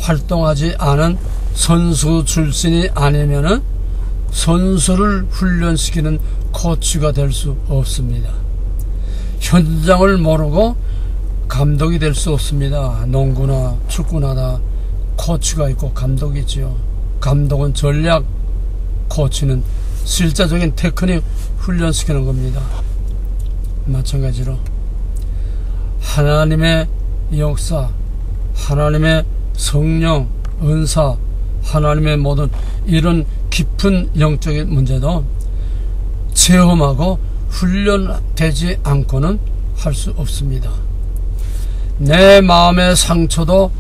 활동하지 않은 선수 출신이 아니면은 선수를 훈련시키는 코치가 될 수 없습니다. 현장을 모르고 감독이 될 수 없습니다. 농구나 축구나 다 코치가 있고 감독이 있지요. 감독은 전략, 코치는 실제적인 테크닉 훈련시키는 겁니다. 마찬가지로 하나님의 역사, 하나님의 성령, 은사, 하나님의 모든 이런 깊은 영적인 문제도 체험하고 훈련되지 않고는 할 수 없습니다. 내 마음의 상처도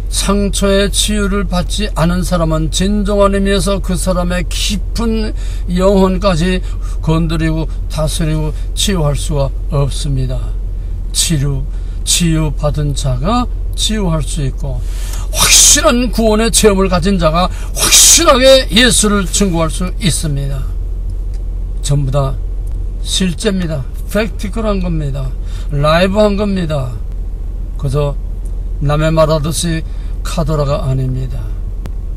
상처의 치유를 받지 않은 사람은 진정한 의미에서 그 사람의 깊은 영혼까지 건드리고 다스리고 치유할 수가 없습니다. 치유받은 자가 치유할 수 있고, 확실한 구원의 체험을 가진 자가 확실하게 예수를 증거할 수 있습니다. 전부 다 실제입니다. 팩티컬한 겁니다. 라이브한 겁니다. 그저 남의 말하듯이 카더라가 아닙니다.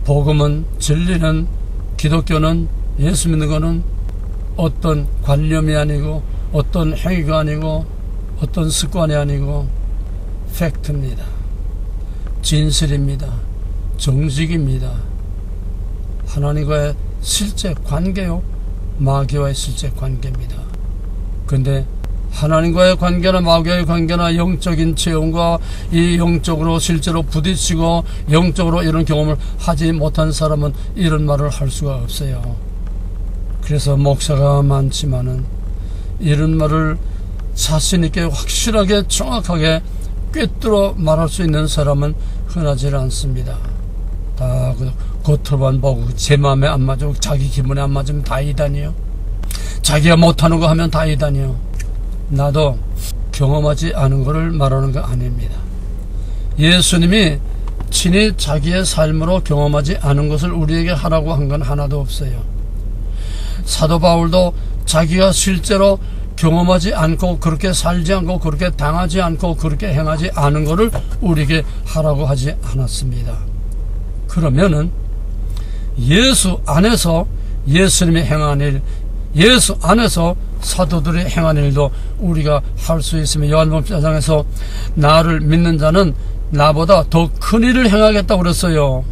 복음은, 진리는, 기독교는, 예수 믿는 것은 어떤 관념이 아니고 어떤 행위가 아니고 어떤 습관이 아니고 팩트입니다. 진실입니다. 정직입니다. 하나님과의 실제 관계요, 마귀와의 실제 관계입니다. 근데 하나님과의 관계나 마귀와의 관계나 영적인 체험과 이 영적으로 실제로 부딪히고 영적으로 이런 경험을 하지 못한 사람은 이런 말을 할 수가 없어요. 그래서 목사가 많지만은 이런 말을 자신있게 확실하게 정확하게 꿰뚫어 말할 수 있는 사람은 흔하지 않습니다. 다 겉으로만 보고 제 마음에 안 맞고 자기 기분에 안 맞으면 다 이단이요. 자기가 못하는 거 하면 다 이단이요. 나도 경험하지 않은 것을 말하는 거 아닙니다. 예수님이 친히 자기의 삶으로 경험하지 않은 것을 우리에게 하라고 한 건 하나도 없어요. 사도 바울도 자기가 실제로 경험하지 않고 그렇게 살지 않고 그렇게 당하지 않고 그렇게 행하지 않은 것을 우리에게 하라고 하지 않았습니다. 그러면은 예수 안에서 예수님이 행한 일, 예수 안에서 사도들이 행한 일도 우리가 할 수 있으면 요한복음 4장에서 나를 믿는 자는 나보다 더 큰 일을 행하겠다고 그랬어요.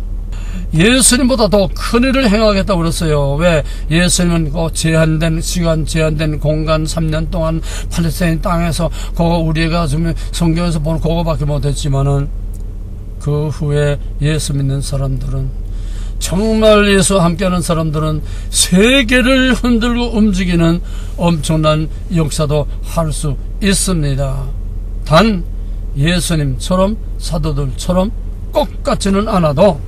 예수님보다 더 큰 일을 행하겠다고 그랬어요. 왜? 예수님은 그 제한된 시간, 제한된 공간 3년 동안 팔레스타인 땅에서 그거 우리가 지금 성경에서 보는 그거밖에 못했지만은 그 후에 예수 믿는 사람들은, 정말 예수와 함께하는 사람들은 세계를 흔들고 움직이는 엄청난 역사도 할 수 있습니다. 단 예수님처럼 사도들처럼 꼭 같지는 않아도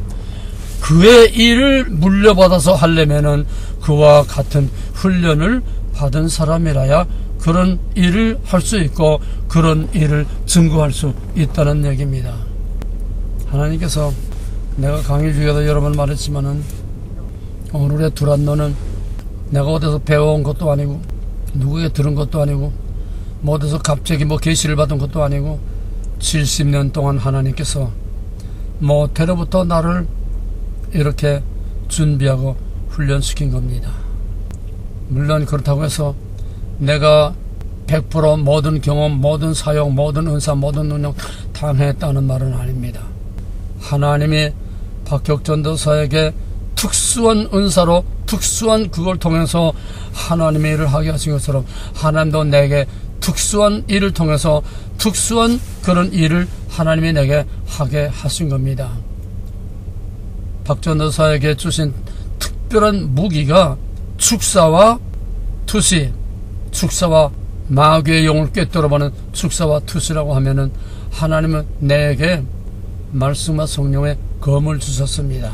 그의 일을 물려받아서 하려면은 그와 같은 훈련을 받은 사람이라야 그런 일을 할 수 있고 그런 일을 증거할 수 있다는 얘기입니다. 하나님께서, 내가 강의 중에도 여러 번 말했지만은 오늘의 두란노는 내가 어디서 배워온 것도 아니고 누구에게 들은 것도 아니고 뭐 어디서 갑자기 계시를 받은 것도 아니고 70년 동안 하나님께서 모태로부터 나를 이렇게 준비하고 훈련시킨 겁니다. 물론 그렇다고 해서 내가 100% 모든 경험, 모든 사역, 모든 은사, 모든 능력 다 했다는 말은 아닙니다. 하나님이 박혁 전도사에게 특수한 은사로 특수한 그걸 통해서 하나님의 일을 하게 하신 것처럼 하나님도 내게 특수한 일을 통해서 특수한 그런 일을 하나님이 내게 하게 하신 겁니다. 박 전도사에게 주신 특별한 무기가 축사와 투시, 축사와 마귀의 영을 꿰뚫어보는 축사와 투시라고 하면은 하나님은 내게 말씀과 성령의 검을 주셨습니다.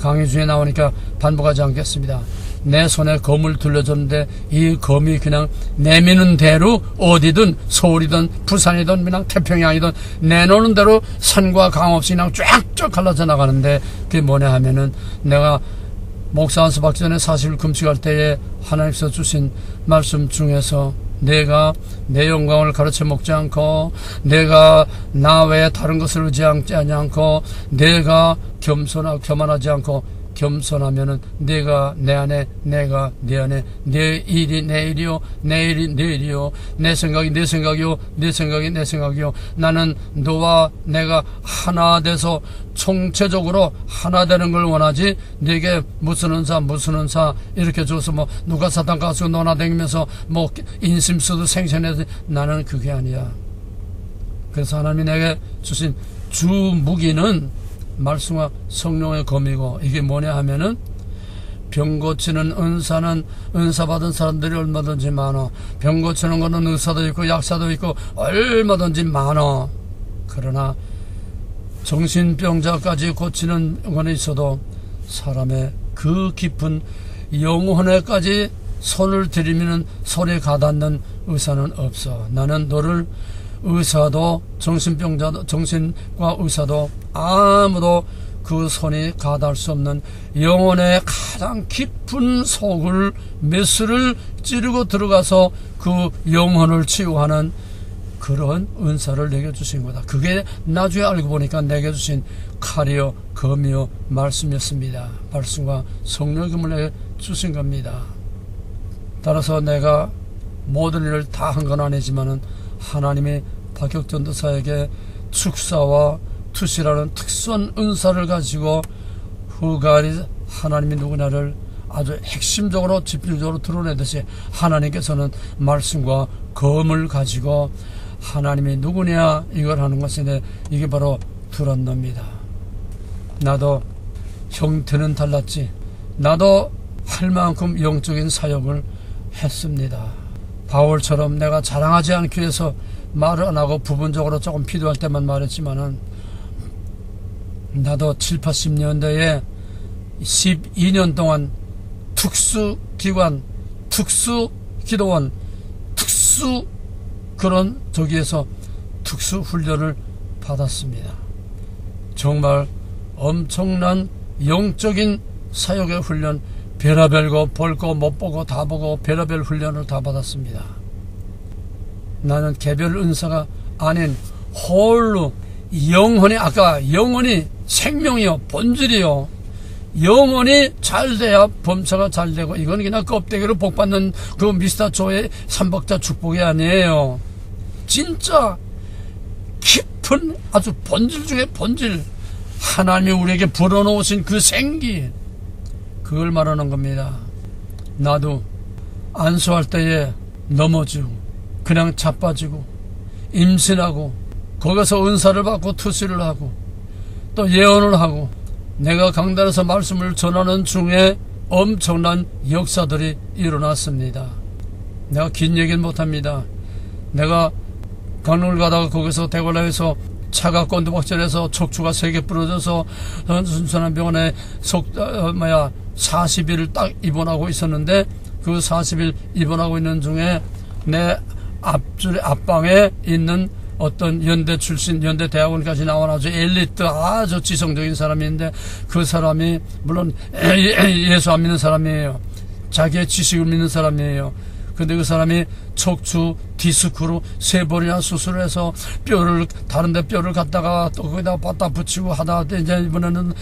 강의 중에 나오니까 반복하지 않겠습니다. 내 손에 검을 들려줬는데 이 검이 그냥 내미는 대로 어디든 서울이든 부산이든 그냥 태평양이든 내놓는 대로 산과 강 없이 그냥 쫙쫙 갈라져 나가는데 그게 뭐냐 하면은 내가 목사 안수 받기 전에 40일 금식할 때에 하나님께서 주신 말씀 중에서 내가 내 영광을 가르쳐 먹지 않고, 내가 나 외에 다른 것을 의지하지 않고, 내가 교만하지 않고, 겸손하면은 내가 내 안에, 내가 내 안에, 내 일이 내 일이요, 내 일이 내 일이요, 내 생각이 내 생각이요, 내 생각이 내 생각이요. 나는 너와 내가 하나 돼서 총체적으로 하나 되는 걸 원하지, 내게 무슨 은사 이렇게 줘서 뭐 누가 사탕 가지고 논아다니면서 뭐 인심수도 생생해서, 나는 그게 아니야. 그래서 하나님이 내게 주신 주 무기는 말씀과 성령의 검이고, 이게 뭐냐 하면은, 병 고치는 은사는 은사 받은 사람들이 얼마든지 많아. 병 고치는 거는 의사도 있고 약사도 있고 얼마든지 많아. 그러나 정신병자까지 고치는 거는 있어도 사람의 그 깊은 영혼에까지 손을 들이미는 손이 가닿는 의사는 없어. 나는 너를 의사도 정신병자도 정신과 의사도 아무도 그 손이 가닿을 수 없는 영혼의 가장 깊은 속을 메스를 찌르고 들어가서 그 영혼을 치유하는 그런 은사를 내게 주신 거다. 그게 나중에 알고 보니까 내게 주신 칼이요 검이요 말씀이었습니다. 말씀과 성령의 검을 내게 주신 겁니다. 따라서 내가 모든 일을 다 한 건 아니지만은 하나님이 박혁전도사에게 축사와 투시라는 특수한 은사를 가지고 후가리 하나님이 누구냐를 아주 핵심적으로 집중적으로 드러내듯이, 하나님께서는 말씀과 검을 가지고 하나님이 누구냐 이걸 하는 것인데, 이게 바로 드러납니다. 나도 형태는 달랐지, 나도 할 만큼 영적인 사역을 했습니다. 바울처럼 내가 자랑하지 않기 위해서 말을 안 하고 부분적으로 조금 필요할 때만 말했지만은, 나도 7, 80년대에 12년 동안 특수기관, 특수기도원, 그런 저기에서 특수훈련을 받았습니다. 정말 엄청난 영적인 사역의 훈련, 별의별 거 볼 거 못 보고 다 보고 별의별 훈련을 다 받았습니다. 나는 개별 은사가 아닌 홀로 영혼이, 아까 영혼이 생명이요 본질이요, 영혼이 잘 돼야 범사가 잘 되고, 이건 그냥 껍데기로 복받는 그 미스터 조의 삼박자 축복이 아니에요. 진짜 깊은 아주 본질 중에 본질, 하나님이 우리에게 불어넣으신 그 생기, 그걸 말하는 겁니다. 나도 안수할 때에 넘어지고 그냥 자빠지고 임신하고 거기서 은사를 받고 투시를 하고 또 예언을 하고, 내가 강단에서 말씀을 전하는 중에 엄청난 역사들이 일어났습니다. 내가 긴 얘기는 못합니다. 내가 강릉을 가다가 거기서 대관라에서 차가 건두박질해서 척추가 3개 부러져서 순천한 병원에 40일 딱 입원하고 있었는데, 그 40일 입원하고 있는 중에 내 앞방에 있는 어떤 연대 출신, 연대 대학원까지 나온 아주 엘리트, 아주 지성적인 사람인데, 그 사람이 물론 예수 안 믿는 사람이에요. 자기의 지식을 믿는 사람이에요. 근데 그 사람이 척추 디스크로 3번이나 수술을 해서 다른데 뼈를 갖다가 또 거기다가 갖다 붙이고 하다, 이제 이번에는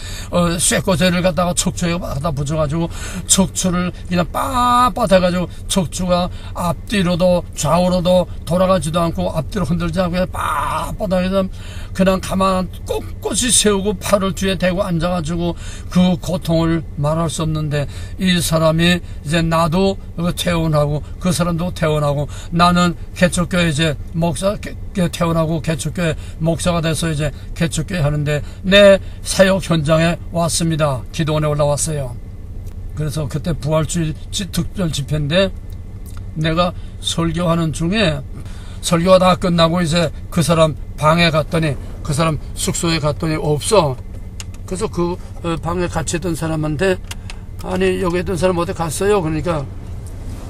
쇠꼬재를 갖다가 척추에 갖다 붙여가지고 척추를 그냥 빳빳해가지고 척추가 앞뒤로도 좌우로도 돌아가지도 않고 앞뒤로 흔들지 않고 그냥 빳빳하게 그냥 가만 꼿꼿이 세우고 팔을 뒤에 대고 앉아가지고 그 고통을 말할 수 없는데, 이 사람이 이제 나도 퇴원하고 그 사람도 퇴원하고, 나는 개척교회 이제 목사 퇴원하고 개척교회 목사가 돼서 이제 개척교회 하는데, 내 사역 현장에 왔습니다. 기도원에 올라왔어요. 그래서 그때 부활주일 특별 집회인데, 내가 설교하는 중에 설교가 다 끝나고 이제 그 사람 방에 갔더니, 그 사람 숙소에 갔더니 없어. 그래서 그 방에 같이 있던 사람한테, 아니 여기 있던 사람 어디 갔어요? 그러니까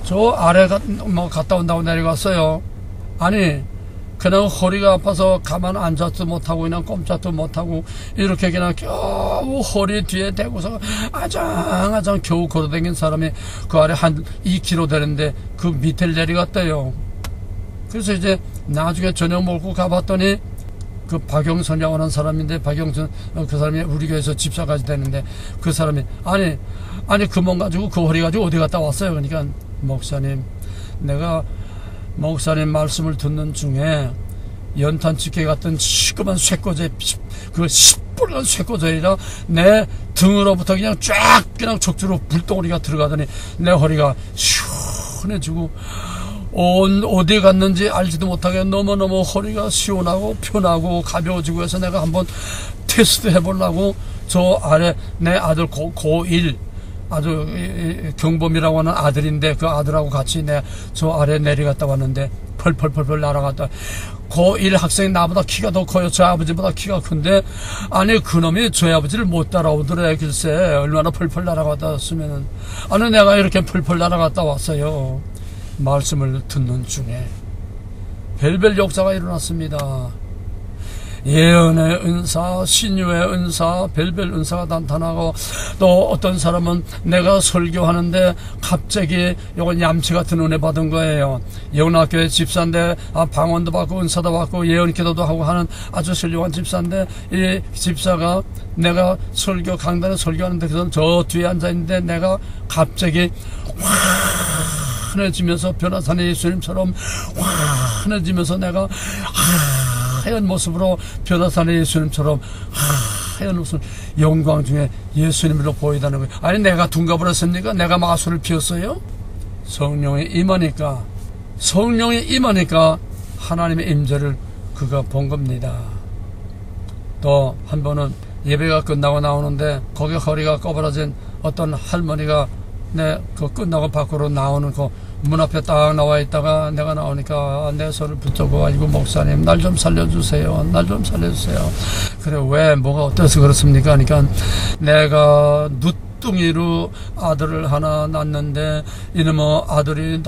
저 아래 갔다 온다고 내려갔어요. 아니 그냥 허리가 아파서 가만 앉지도 못하고 그냥 꼼짝도 못하고 이렇게 그냥 겨우 허리 뒤에 대고서 아장아장 겨우 걸어다닌 사람이 그 아래 한 2km 되는데 그 밑을 내려갔대요. 그래서 이제 나중에 저녁 먹고 가봤더니 그 박영선이라고 하는 사람인데, 박영선 그 사람이 우리 교회에서 집사까지 되는데, 그 사람이 아니 그 몸 가지고 그 허리 가지고 어디 갔다 왔어요. 그러니까 목사님, 내가 목사님 말씀을 듣는 중에 연탄집게 같은 시꺼먼 쇠꼬제, 그 시뻘건 쇠꼬제이라 내 등으로부터 그냥 쫙 그냥 척추로 불덩어리가 들어가더니 내 허리가 시원해지고 어디 갔는지 알지도 못하게 너무너무 허리가 시원하고 편하고 가벼워지고 해서 내가 한번 테스트 해보려고 저 아래 내 아들 고1 아주 경범이라고 하는 아들인데 그 아들하고 같이 내 저 아래 내려갔다 왔는데 펄펄펄펄 날아갔다. 고1 학생이 나보다 키가 더 커요. 저희 아버지보다 키가 큰데 아니 그놈이 저희 아버지를 못 따라오더래. 글쎄 얼마나 펄펄 날아갔다 왔으면은. 아니 내가 이렇게 펄펄 날아갔다 왔어요. 말씀을 듣는 중에 별별 역사가 일어났습니다. 예언의 은사, 신유의 은사, 별별 은사가 나타나고, 또 어떤 사람은 내가 설교하는데 갑자기 요건 얌체 같은 은혜 받은 거예요. 영락교회 집사인데 방언도 받고 은사도 받고 예언기도도 하고 하는 아주 훌륭한 집사인데, 이 집사가 내가 설교 강단에 설교하는데 그래서 저 뒤에 앉아있는데 내가 갑자기 환해지면서 변화산의 예수님처럼 환해지면서 내가 하얀 모습으로 변화산의 예수님처럼 하얀 모습 영광 중에 예수님으로 보이다는 거예요. 아니 내가 둔갑을 했습니까? 내가 마술을 피웠어요? 성령이 임하니까 하나님의 임재를 그가 본 겁니다. 또 한 번은 예배가 끝나고 나오는데 거기 허리가 꺼부러진 어떤 할머니가 내 그 끝나고 밖으로 나오는 그 문 앞에 딱 나와 있다가 내가 나오니까 내 손을 붙잡고 아이고 목사님 날 좀 살려주세요. 날 좀 살려주세요. 그래 왜 뭐가 어때서 그렇습니까? 그러니까 내가 누뚱이로 아들을 하나 낳았는데 이놈의 아들이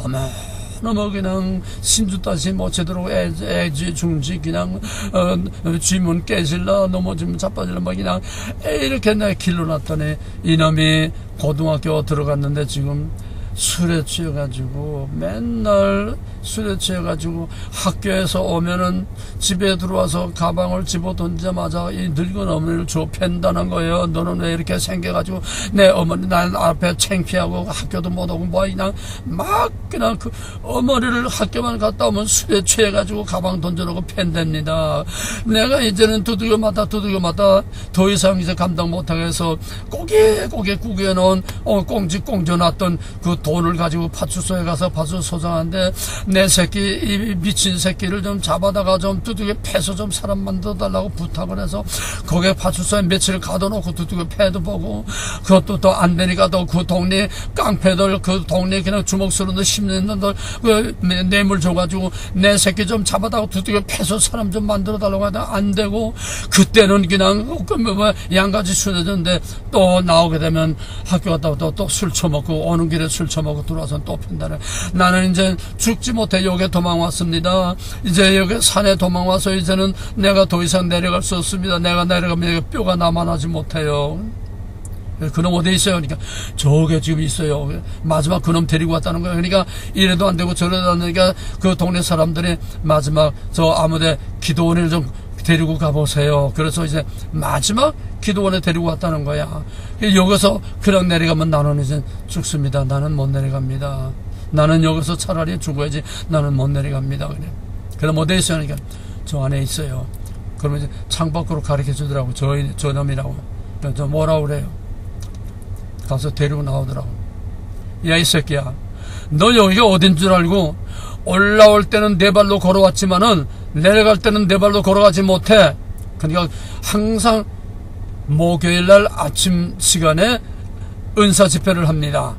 너무 그냥 심주 따시 뭐 제대로 애지 중지 그냥 쥐문 깨질라 넘어지면 자빠질라 뭐 그냥 이렇게 내가 길러놨더니 이놈이 고등학교 들어갔는데 지금 술에 취해가지고 맨날 술에 취해가지고 학교에서 오면은 집에 들어와서 가방을 집어던지자마자 이 늙은 어머니를 좁힌다는 거예요. 너는 왜 이렇게 생겨가지고 내 어머니 날 앞에 창피하고 학교도 못 오고 뭐 그냥 막 그냥 그 어머니를 학교만 갔다 오면 술에 취해가지고 가방 던져놓고 팬답니다. 내가 이제는 두들겨마다 더 이상 이제 감당 못하겠어 고개 구겨놓은 꽁지놨던 그 돈을 가지고 파출소에 가서 파출소 소장한데 내 새끼 이 미친 새끼를 좀 잡아다가 좀 두들겨 패서 좀 사람 만들어 달라고 부탁을 해서 거기에 파출소에 며칠 가둬놓고 두들겨 패도 보고 그것도 또 안 되니까 또 그 동네 깡패들 그 동네 그냥 주먹 쓰는 심는들 그 뇌물 줘가지고 내 새끼 좀 잡아다가 두들겨 패서 사람 좀 만들어 달라고 하다 안 되고 그때는 그냥 양가지 순해졌는데 또 나오게 되면 학교 갔다 또 술 처먹고 오는 길에 술 처먹고 들어와서 또 핀다네. 나는 이제 죽지 못해 여기에 도망왔습니다. 이제 여기 산에 도망와서 이제는 내가 더 이상 내려갈 수 없습니다. 내가 내려가면 뼈가 남아나지 못해요. 그놈 어디 있어요? 그러니까 저게 지금 있어요. 마지막 그놈 데리고 왔다는 거예요. 그러니까 이래도 안 되고 저래도 안 되니까 그 동네 사람들이 마지막 저 아무데 기도원을 좀 데리고 가보세요. 그래서 이제 마지막 기도원에 데리고 왔다는 거야. 여기서 그냥 내려가면 나는 이제 죽습니다. 나는 못 내려갑니다. 나는 여기서 차라리 죽어야지 나는 못 내려갑니다. 그럼 어디에 있어요? 그러니까 저 안에 있어요. 그러면 이제 창밖으로 가르쳐 주더라고. 저 놈이라고. 저 뭐라고 그래요? 가서 데리고 나오더라고. 야, 이 새끼야. 너 여기가 어딘 줄 알고 올라올 때는 네 발로 걸어왔지만은 내려갈 때는 네 발로 걸어가지 못해. 그러니까 항상 목요일날 아침 시간에 은사 집회를 합니다.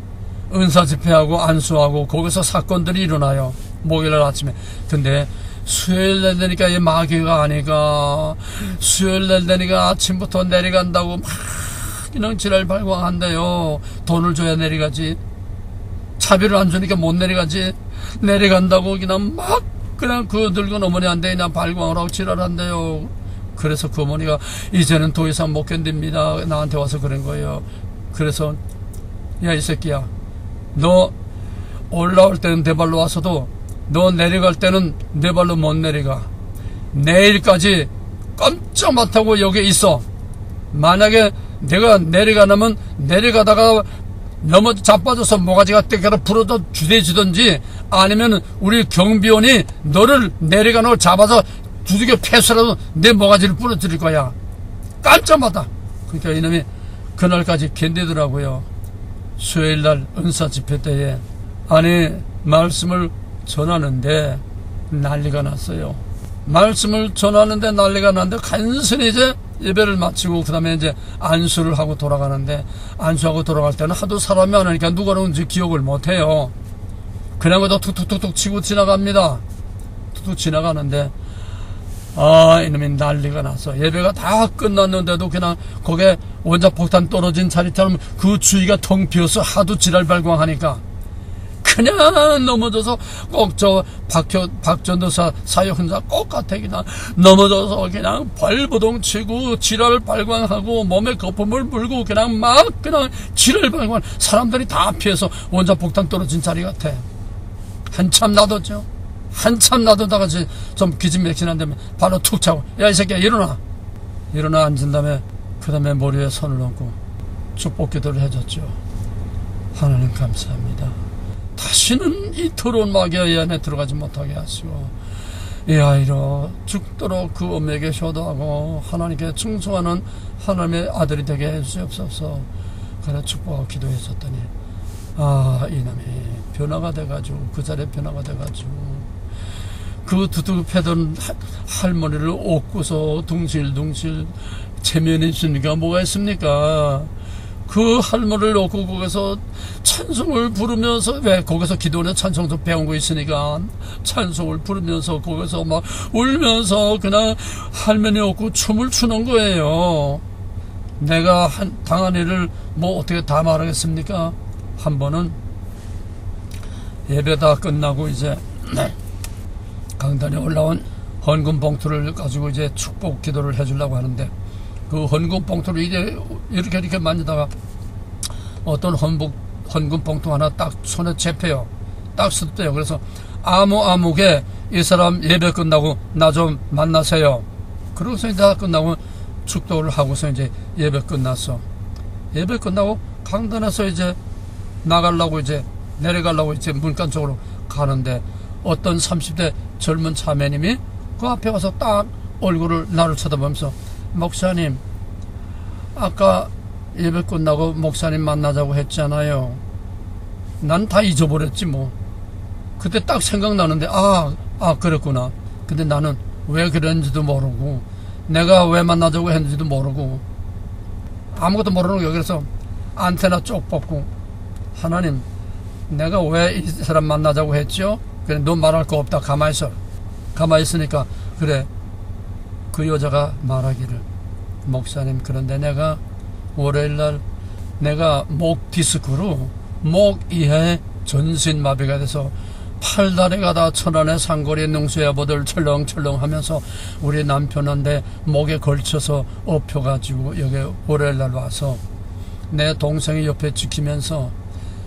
은사 집회하고 안수하고 거기서 사건들이 일어나요. 목요일날 아침에. 근데 수요일날 되니까 이 마귀가 아니가 수요일날 되니까 아침부터 내려간다고 막 그냥 지랄 발광한대요. 돈을 줘야 내려가지. 차비를 안 주니까 못 내려가지. 내려간다고 그냥 그 늙은 어머니한테 그냥 발광을 하고 지랄한대요. 그래서 그 어머니가 이제는 더 이상 못 견딥니다. 나한테 와서 그런 거예요. 그래서 야, 이 새끼야. 너 올라올 때는 네 발로 와서도 너 내려갈 때는 내 발로 못 내려가. 내일까지 깜짝 못하고 여기 있어. 만약에 내가 내려가려면 내려가다가 자빠져서 모가지가 떼겨라 부러져 주대지든지, 아니면 우리 경비원이 너를 내려가는 걸 잡아서 두들겨 패서라도 내 모가지를 부러뜨릴 거야. 깜짝 놀랐다. 그러니까 이놈이 그날까지 견디더라고요. 수요일날 은사 집회 때에 아니 말씀을 전하는데 난리가 났어요. 말씀을 전하는데 난리가 났는데 간신히 이제 예배를 마치고 그 다음에 이제 안수를 하고 돌아가는데, 안수하고 돌아갈 때는 하도 사람이 안 하니까 누가 오는지 기억을 못해요. 그냥 그저 툭툭툭툭 치고 지나갑니다. 툭툭 지나가는데 이놈이 난리가 나서 예배가 다 끝났는데도 그냥 거기에 원자폭탄 떨어진 자리처럼 그 주위가 텅 비어서 하도 지랄발광하니까 그냥 넘어져서 꼭 저 박전도사 사역 혼자 똑같아. 그냥 넘어져서 그냥 발버둥 치고 지랄발광하고 몸에 거품을 물고 그냥 막 그냥 지랄발광. 사람들이 다 피해서 원자폭탄 떨어진 자리 같아. 한참 놔뒀죠. 한참 놔두다가 좀 기진맥진한 다음에 바로 툭 차고, 야 이 새끼야 일어나 앉은 다음에 그 다음에 머리에 손을 얹고 축복 기도를 해줬죠. 하나님 감사합니다. 다시는 이 더러운 마귀의 안에 들어가지 못하게 하시고 이 아이로 죽도록 그 엄에게 효도하고 하나님께 충성하는 하나님의 아들이 되게 해주시옵소서. 그래 축복하고 기도했었더니 이놈이 변화가 돼가지고 그 자리에 변화가 돼가지고 그 두둑패던 할머니를 업고서 둥실둥실 체면이 있습니까? 뭐가 있습니까? 그 할머니를 업고 거기서 찬송을 부르면서, 왜 거기서 기도는 찬송도 배운 거 있으니까 찬송을 부르면서 거기서 막 울면서 그냥 할머니 업고 춤을 추는 거예요. 내가 당한 일을 뭐 어떻게 다 말하겠습니까? 한 번은 예배 다 끝나고 이제 강단에 올라온 헌금 봉투를 가지고 이제 축복 기도를 해주려고 하는데, 그 헌금 봉투를 이제 이렇게 만지다가 어떤 헌금 봉투 하나 딱 손에 잡혀요. 딱 썼대요. 그래서 아무개 이 사람 예배 끝나고 나 좀 만나세요. 그러고서 이제 다 끝나고 축도를 하고서 이제 예배 끝났어. 예배 끝나고 강단에서 이제 나가려고 이제 내려가려고 이제 문간 쪽으로 가는데, 어떤 30대 젊은 자매님이 그 앞에 가서 딱 얼굴을 나를 쳐다보면서, 목사님 아까 예배 끝나고 목사님 만나자고 했잖아요. 난 다 잊어버렸지 뭐. 그때 딱 생각나는데 그랬구나. 근데 나는 왜 그랬는지도 모르고 내가 왜 만나자고 했는지도 모르고 아무것도 모르는 거예요. 그래서 안테나 쪽 뽑고, 하나님 내가 왜 이 사람 만나자고 했죠? 그래 너 말할 거 없다. 가만히 있어. 가만히 있으니까 그래 그 여자가 말하기를, 목사님 그런데 내가 월요일날 내가 목 디스크로 목 이하에 전신마비가 돼서 팔다리가 다 천안의 산거리 능수야보들 철렁철렁 하면서 우리 남편한테 목에 걸쳐서 엎혀가지고 여기 월요일날 와서 내 동생이 옆에 지키면서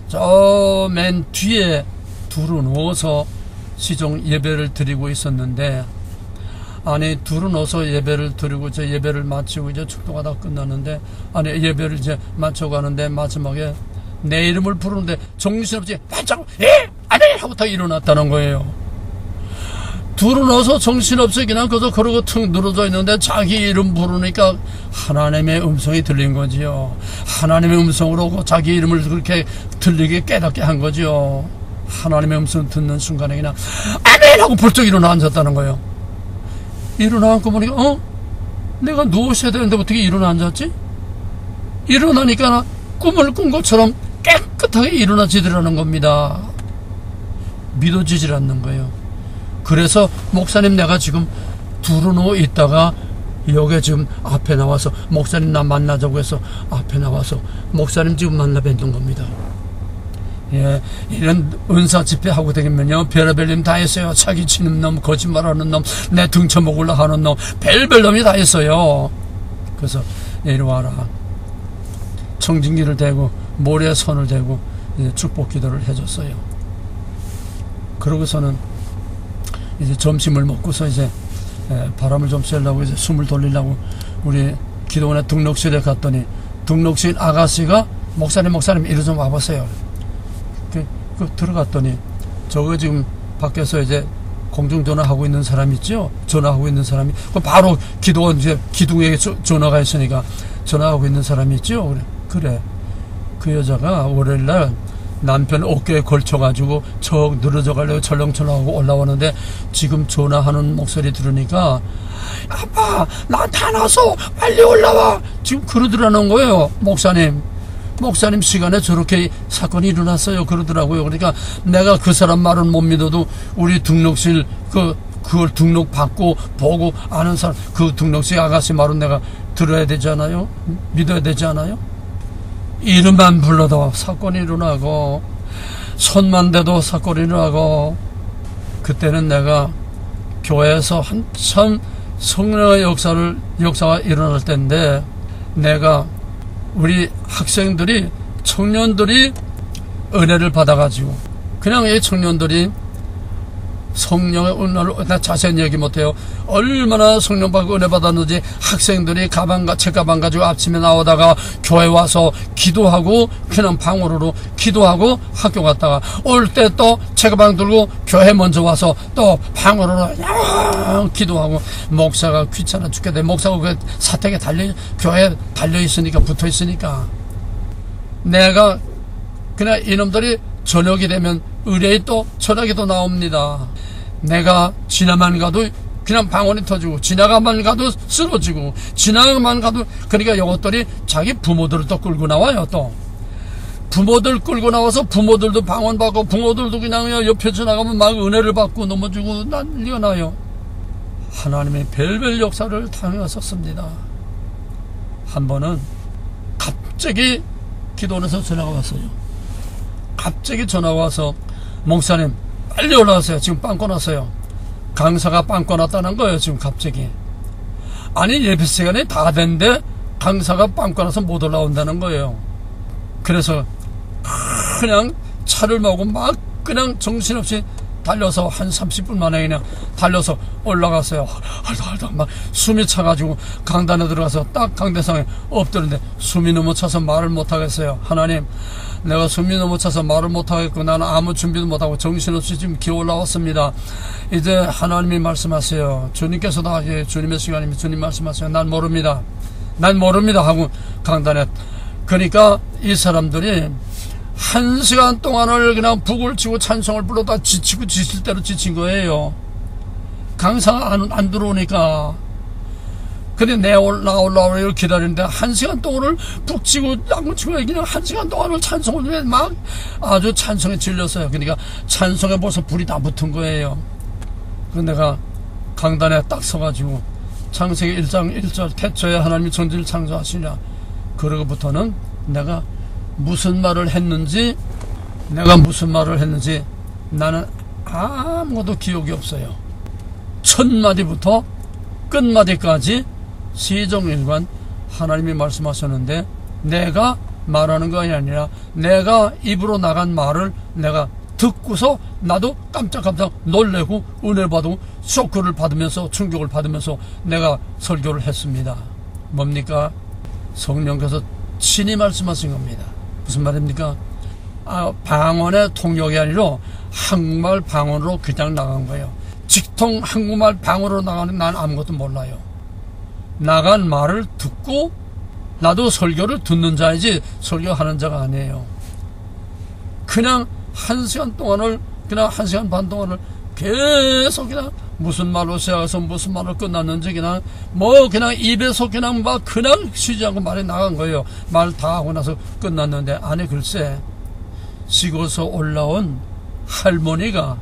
저 맨 뒤에 두루 누워서 시종 예배를 드리고 있었는데, 아니 두루 누워서 예배를 드리고 이제 예배를 마치고 이제 축도가 다 끝났는데, 아니 예배를 이제 마쳐가는데 마지막에 내 이름을 부르는데 정신없이 반짝 아니 하고 다 일어났다는 거예요. 두루 누워서 정신없이 그냥 그저 그러고 툭 늘어져 있는데 자기 이름 부르니까 하나님의 음성이 들린 거지요. 하나님의 음성으로 자기 이름을 그렇게 들리게 깨닫게 한 거지요. 하나님의 음성을 듣는 순간에 그냥 아멘 하고 벌쩍 일어나 앉았다는 거예요. 일어나 앉고 보니까 내가 누워셔야 되는데 어떻게 일어나 앉았지? 일어나니까 꿈을 꾼 것처럼 깨끗하게 일어나지더라는 겁니다. 믿어지질 않는 거예요. 그래서 목사님 내가 지금 두루 누워 있다가 여기 지금 앞에 나와서 목사님 나 만나자고 해서 앞에 나와서 목사님 지금 만나 뵙는 겁니다. 예, 이런 은사 집회 하고 다니면요 별의별 놈 다 했어요. 사기치는 놈, 거짓말하는 놈, 내 등쳐먹으려 하는 놈, 별별 놈이 다 했어요. 그래서 이리 와라. 청진기를 대고 모래에 손을 대고 축복 기도를 해줬어요. 그러고서는 이제 점심을 먹고서 이제 바람을 좀 쐬려고 이제 숨을 돌리려고 우리 기도원의 등록실에 갔더니 등록실 아가씨가 목사님 이리 좀 와보세요. 그 들어갔더니 저거 지금 밖에서 이제 공중전화하고 있는 사람 있죠? 전화하고 있는 사람이 바로 기도원 이제 기둥에 전화가 있으니까 전화하고 있는 사람이 있죠? 그래. 그 여자가 월요일날 남편 어깨에 걸쳐가지고 척 늘어져 가려고 철렁철렁하고 올라오는데 지금 전화하는 목소리 들으니까 아빠 나 다 나서 빨리 올라와 지금 그러더라는 거예요. 목사님 시간에 저렇게 사건이 일어났어요 그러더라고요. 그러니까 내가 그 사람 말은 못 믿어도 우리 등록실 그걸 등록 받고 보고 아는 사람 그 등록실 아가씨 말은 내가 들어야 되지 않아요? 믿어야 되지 않아요? 이름만 불러도 사건이 일어나고 손만 대도 사건이 일어나고 그때는 내가 교회에서 한참 성령의 역사가 일어날 때인데 내가 우리 학생들이 청년들이 은혜를 받아가지고 그냥 이 청년들이 성령의 은혜를 나 자세히 얘기 못해요. 얼마나 성령 받고 은혜 받았는지 학생들이 책가방 가지고 아침에 나오다가 교회 와서 기도하고 그냥 방으로 기도하고 학교 갔다가 올 때 또 책가방 들고 교회 먼저 와서 또 방으로 기도하고 목사가 귀찮아 죽겠대. 목사가 그 사택에 교회에 달려있으니까 붙어있으니까 내가 그냥 이놈들이 저녁이 되면 의뢰에 또 전화기도 나옵니다. 내가 지나만 가도 그냥 방언이 터지고 지나가만 가도 쓰러지고 지나가만 가도 그러니까 이것들이 자기 부모들을 또 끌고 나와요. 또 부모들 끌고 나와서 부모들도 방언 받고 부모들도 그냥 옆에 지나가면 막 은혜를 받고 넘어지고 난리가 나요. 하나님의 별별 역사를 당했었습니다. 한 번은 갑자기 기도원에서 전화가 왔어요. 갑자기 전화가 와서 목사님 빨리 올라가세요. 지금 빵 꺼놨어요. 강사가 빵 꺼놨다는 거예요. 지금 갑자기. 아니 예배 시간이 다 됐는데 강사가 빵 꺼놔서 못 올라온다는 거예요. 그래서 그냥 차를 몰고 막 그냥 정신없이 달려서 한 30분 만에 그냥 달려서 올라갔어요. 막 숨이 차가지고 강단에 들어가서 딱 강대상에 엎드는데 숨이 너무 차서 말을 못하겠어요. 하나님 내가 숨이 너무 차서 말을 못하겠고 나는 아무 준비도 못하고 정신없이 지금 기어 올라왔습니다. 이제 하나님이 말씀하세요. 주님께서 다 주님의 시간이면 주님 말씀하세요. 난 모릅니다 하고 강단에 그러니까 이 사람들이 1시간 동안을 그냥 북을 치고 찬송을 불러다 지치고 지칠 대로 지친 거예요. 강사가 안 들어오니까. 근데 나 올라오려고 기다리는데 1시간 동안을 북 치고 양을 치고 그냥 1시간 동안을 찬송을 막 아주 찬송에 질렸어요. 그러니까 찬송에 벌써 불이 다 붙은 거예요. 그래서 내가 강단에 딱 서가지고 창세기 1장 1절 태초에 하나님이 천지를 창조하시냐 그러고부터는 내가 무슨 말을 했는지 나는 아무것도 기억이 없어요. 첫 마디부터 끝 마디까지 시종일관 하나님이 말씀하셨는데 내가 말하는 것이 아니라 내가 입으로 나간 말을 내가 듣고서 나도 깜짝깜짝 놀래고 은혜 받고 쇼크를 받으면서 충격을 받으면서 내가 설교를 했습니다. 뭡니까? 성령께서 친히 말씀하신 겁니다. 무슨 말입니까? 방언의 통역이 아니라 한국말 방언으로 그냥 나간 거예요. 직통 한국말 방언으로 나가는 난 아무것도 몰라요. 나간 말을 듣고 나도 설교를 듣는 자이지 설교하는 자가 아니에요. 그냥 1시간 동안을 그냥 1시간 반 동안을 계속 그냥 무슨 말로 시작해서 무슨 말로 끝났는지 그냥 그냥 입에서 그냥 그냥 쉬지 않고 말이 나간 거예요. 말 다 하고 나서 끝났는데 안에 글쎄 시골에서 올라온 할머니가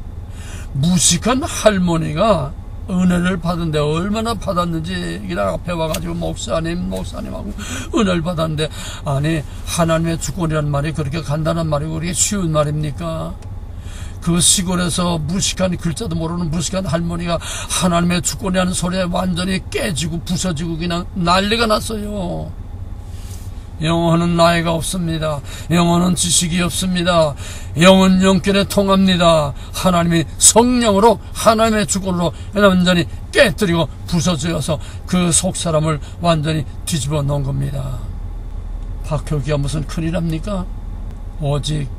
무식한 할머니가 은혜를 받은데 얼마나 받았는지 그냥 앞에 와가지고 목사님하고 은혜를 받았는데 아니 하나님의 주권이라는 말이 그렇게 간단한 말이고 그렇게 쉬운 말입니까? 그 시골에서 무식한 글자도 모르는 무식한 할머니가 하나님의 주권이라는 소리에 완전히 깨지고 부서지고 그냥 난리가 났어요. 영혼은 나이가 없습니다. 영혼은 지식이 없습니다. 영은 영결에 통합니다. 하나님이 성령으로 하나님의 주권으로 완전히 깨뜨리고 부서져서 그 속사람을 완전히 뒤집어 놓은 겁니다. 박효기가 무슨 큰일합니까? 오직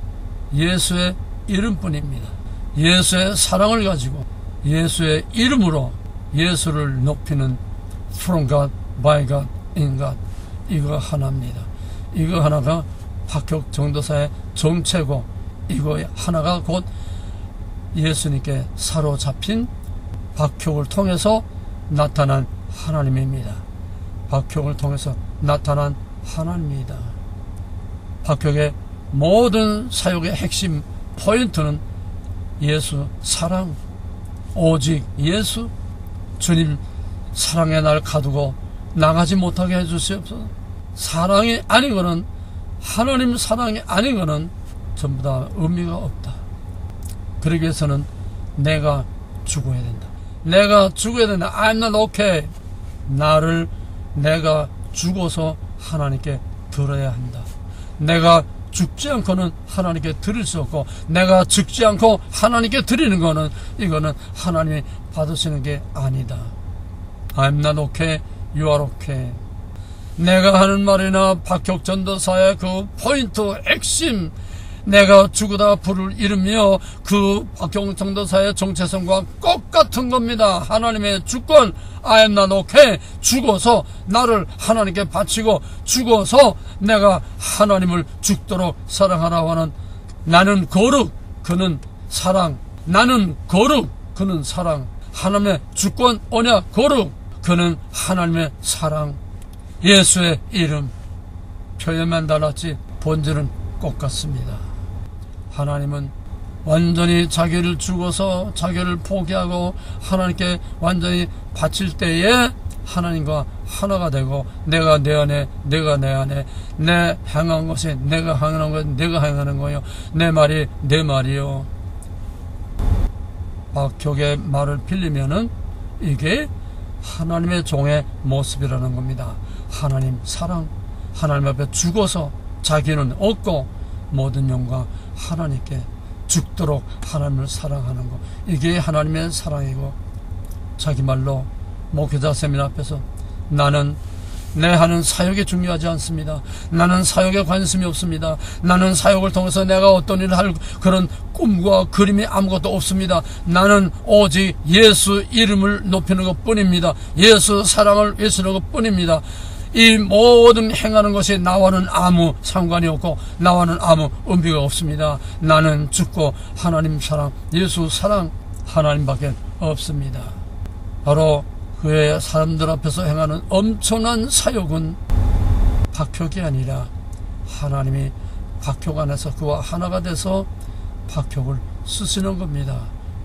예수의 이름뿐입니다. 예수의 사랑을 가지고 예수의 이름으로 예수를 높이는 From God, by God, in God, 이거 하나입니다. 이거 하나가 박혁 전도사의 정체고, 이거 하나가 곧 예수님께 사로잡힌 박혁을 통해서 나타난 하나님입니다. 박혁을 통해서 나타난 하나님입니다. 박혁의 모든 사역의 핵심 포인트는 예수 사랑, 오직 예수, 주님 사랑의 날 가두고 나가지 못하게 해주시옵소서. 사랑이 아니고는, 하나님 사랑이 아니고는 전부 다 의미가 없다. 그러기 위해서는 내가 죽어야 된다. 내가 죽어야 된다. I'm not okay. 나를 내가 죽어서 하나님께 드려야 한다. 내가 죽지 않고는 하나님께 드릴 수 없고, 내가 죽지 않고 하나님께 드리는 거는, 이거는 하나님이 받으시는 게 아니다. I'm not okay, you are okay. 내가 하는 말이나 박혁 전도사의 그 포인트 핵심, 내가 죽으다 부를 이름이요, 그 박혁 전도사의 정체성과 똑같은 겁니다. 하나님의 주권, I am not okay. 죽어서 나를 하나님께 바치고, 죽어서 내가 하나님을 죽도록 사랑하라고 하는, 나는 거룩, 그는 사랑. 나는 거룩, 그는 사랑. 하나님의 주권, 언약, 거룩, 그는 하나님의 사랑. 예수의 이름, 표현만 달랐지 본질은 똑같습니다. 하나님은 완전히 자기를 죽어서 자기를 포기하고 하나님께 완전히 바칠 때에 하나님과 하나가 되고, 내가 내 안에, 내가 내 안에, 내 행한 것이 내가 행하는 것, 내가 행하는 거요, 내 말이 내 말이요. 박혁의 말을 빌리면은 이게 하나님의 종의 모습이라는 겁니다. 하나님 사랑, 하나님 앞에 죽어서 자기는 얻고 모든 영광 하나님께 죽도록 하나님을 사랑하는 것, 이게 하나님의 사랑이고, 자기 말로 목회자 세미나 앞에서 나는 내 하는 사역이 중요하지 않습니다. 나는 사역에 관심이 없습니다. 나는 사역을 통해서 내가 어떤 일을 할 그런 꿈과 그림이 아무것도 없습니다. 나는 오직 예수 이름을 높이는 것 뿐입니다. 예수 사랑을 외치는 것 뿐입니다. 이 모든 행하는 것이 나와는 아무 상관이 없고, 나와는 아무 의미가 없습니다. 나는 죽고 하나님 사랑, 예수 사랑, 하나님밖에 없습니다. 바로 그의 사람들 앞에서 행하는 엄청난 사역은 박혁이 아니라 하나님이 박혁 안에서 그와 하나가 돼서 박혁을 쓰시는 겁니다.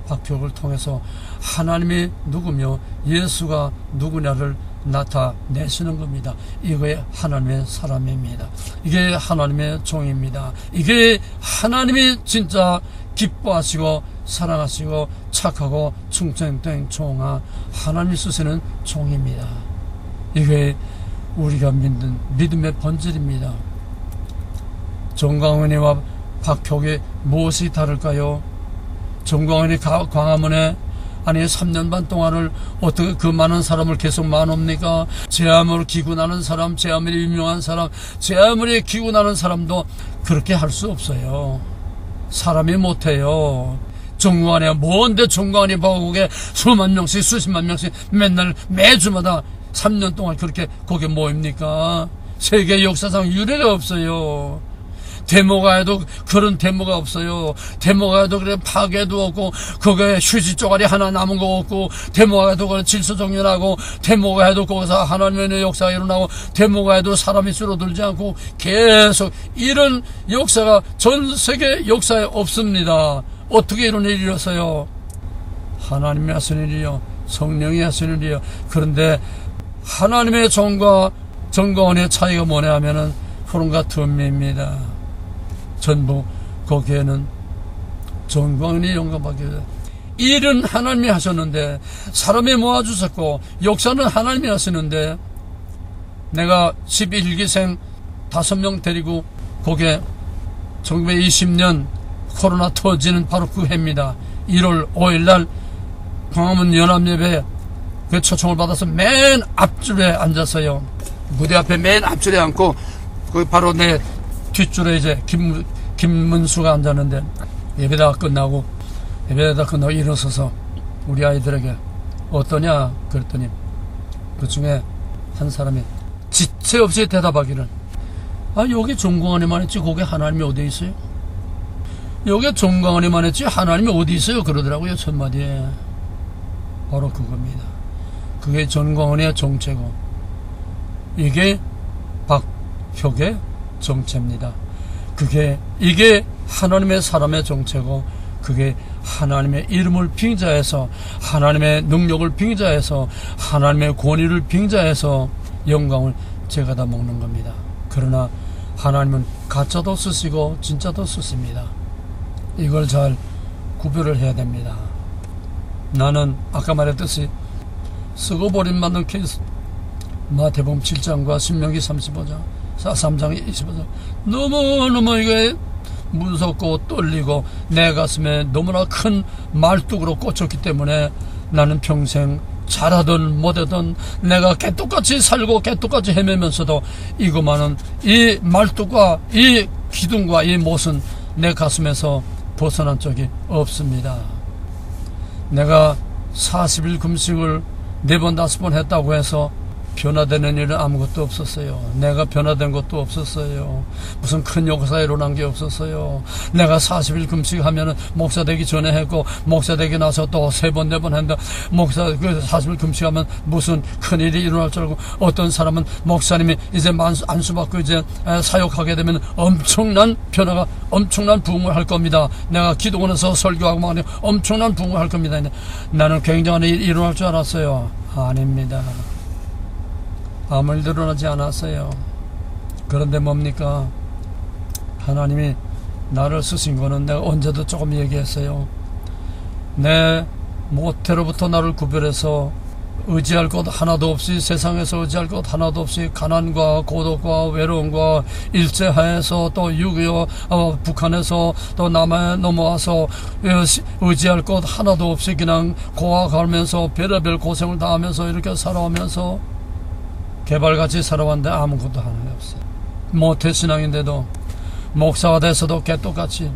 박혁을 통해서 하나님이 누구며 예수가 누구냐를 나타내시는 겁니다. 이게 하나님의 사람입니다. 이게 하나님의 종입니다. 이게 하나님이 진짜 기뻐하시고 사랑하시고 착하고 충성된 종아, 하나님이 쓰시는 종입니다. 이게 우리가 믿는 믿음의 본질입니다. 정광훈이와 박혁이 무엇이 다를까요? 정광훈이 광화문에 3년 반 동안을 어떻게 그 많은 사람을 계속 만옵니까? 제 아무리 기구나는 사람, 제 아무리 유명한 사람, 제 아무리 기구나는 사람도 그렇게 할 수 없어요. 사람이 못해요. 정광훈이 뭔데 정광훈이 바국에 수만 명씩 수십만 명씩 맨날 매주마다 3년 동안 그렇게 거기에 모입니까? 세계 역사상 유례가 없어요. 데모가 해도 그런 데모가 없어요. 데모가 해도 그래 파괴도 없고, 거기에 휴지 쪼가리 하나 남은 거 없고, 데모가 해도 그래 질서정연하고, 데모가 해도 거기서 하나님의 역사가 일어나고, 데모가 해도 사람이 줄어들지 않고, 계속 이런 역사가 전 세계 역사에 없습니다. 어떻게 이런 일이 일어서요? 하나님이 하시는 일이요, 성령이 하시는 일이요. 그런데 하나님의 종과 정광훈의 차이가 뭐냐 하면은 푸른과 틈입니다. 전부 거기에는 정광훈이 영감받게 돼. 일은 하나님이 하셨는데, 사람이 모아주셨고, 역사는 하나님이 하시는데, 내가 11기생 5명 데리고 거기에 1920년 코로나 터지는 바로 그 해입니다. 1월 5일날 광화문 연합예배 그 초청을 받아서 맨 앞줄에 앉았어요. 무대 앞에 맨 앞줄에 앉고 그 바로 내 뒷줄에 이제 김문수가 앉았는데 예배가 끝나고 일어서서 우리 아이들에게 어떠냐 그랬더니 그 중에 한 사람이 지체 없이 대답하기를 여기 종강안에만 했지 거기 하나님이 어디 있어요? 여기 종강안에만 했지 하나님이 어디 있어요? 그러더라고요. 첫마디에. 바로 그겁니다. 그게 전광훈의 정체고 이게 박혁의 정체입니다. 이게 하나님의 사람의 정체고 그게 하나님의 이름을 빙자해서 하나님의 능력을 빙자해서 하나님의 권위를 빙자해서 영광을 제가 다 먹는 겁니다. 그러나 하나님은 가짜도 쓰시고 진짜도 쓰십니다. 이걸 잘 구별을 해야 됩니다. 나는 아까 말했듯이 쓰고 버림받는 케이스 마태복음 7장과 신명기 3장 25장 너무너무 이게 무섭고 떨리고 내 가슴에 너무나 큰 말뚝으로 꽂혔기 때문에 나는 평생 잘하든 못하든 내가 개떡같이 살고 개떡같이 헤매면서도 이것만은 이 말뚝과 이 기둥과 이 못은 내 가슴에서 벗어난 적이 없습니다. 내가 40일 금식을 4번 5번 했다고 해서 변화되는 일은 아무것도 없었어요. 내가 변화된 것도 없었어요. 무슨 큰 역사가 일어난 게 없었어요. 내가 40일 금식하면은 목사 되기 전에 했고 목사 되기 나서 또 3번 4번 했는데 목사 그 40일 금식하면 무슨 큰 일이 일어날 줄 알고 어떤 사람은 목사님이 이제 안수받고 이제 사역하게 되면 엄청난 변화가 엄청난 부흥을 할 겁니다. 내가 기도원에서 설교하고 막 엄청난 부흥을 할 겁니다. 나는 굉장한 일이 일어날 줄 알았어요. 아닙니다. 아무 일도 일어나지 않았어요. 그런데 뭡니까? 하나님이 나를 쓰신 거는 내가 언제도 조금 얘기했어요. 내 모태로부터 나를 구별해서 의지할 것 하나도 없이 세상에서 의지할 것 하나도 없이 가난과 고독과 외로움과 일제하에서 또 6.25 북한에서 또 남해 넘어와서 의지할 것 하나도 없이 그냥 고아가면서 별의별 고생을 다 하면서 이렇게 살아오면서 개발같이 살아왔는데 아무것도 하나 없어요. 모태신앙인데도 목사가 돼서도 개떡같이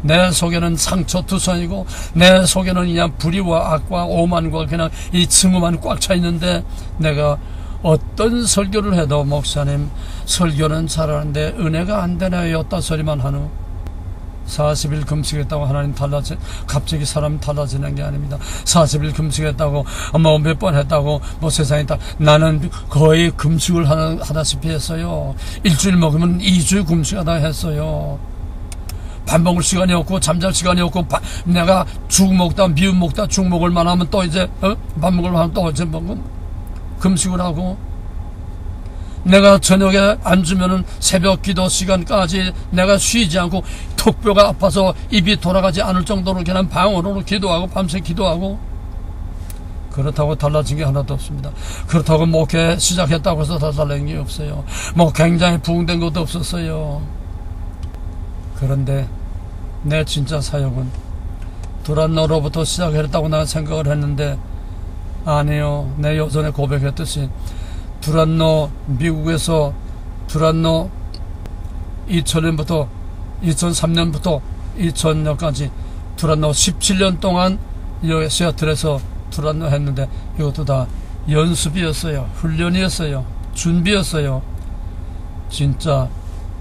내 속에는 상처투성이고 내 속에는 그냥 불의와 악과 오만과 그냥 이 증오만 꽉 차 있는데 내가 어떤 설교를 해도 목사님 설교는 잘하는데 은혜가 안 되네요. 였다 소리만 하는 40일 금식했다고 하나님 갑자기 사람 달라지는 게 아닙니다. 40일 금식했다고 뭐 몇 번 했다고 뭐 세상에 다 나는 거의 금식을 하다시피 했어요. 일주일 먹으면 2주 금식하다 했어요. 밥 먹을 시간이 없고 잠잘 시간이 없고 내가 죽 먹다 미음 먹다 죽 먹을 만하면 또 이제 밥 먹을 만하면 또 이제 금식을 하고 내가 저녁에 안 주면은 새벽 기도 시간까지 내가 쉬지 않고 턱뼈가 아파서 입이 돌아가지 않을 정도로 그냥 방언으로 기도하고 밤새 기도하고 그렇다고 달라진 게 하나도 없습니다. 그렇다고 목회 시작했다고 해서 다 달라진 게 없어요. 뭐 굉장히 부흥된 것도 없었어요. 그런데 내 진짜 사역은 두란노로부터 시작했다고 내가 생각을 했는데 아니요. 내 요전에 고백했듯이 두란노 미국에서 두란노 2000년부터 2003년부터 2000년까지 두란노 17년 동안 여기 시애틀에서 두란노 했는데 이것도 다 연습이었어요. 훈련이었어요. 준비였어요. 진짜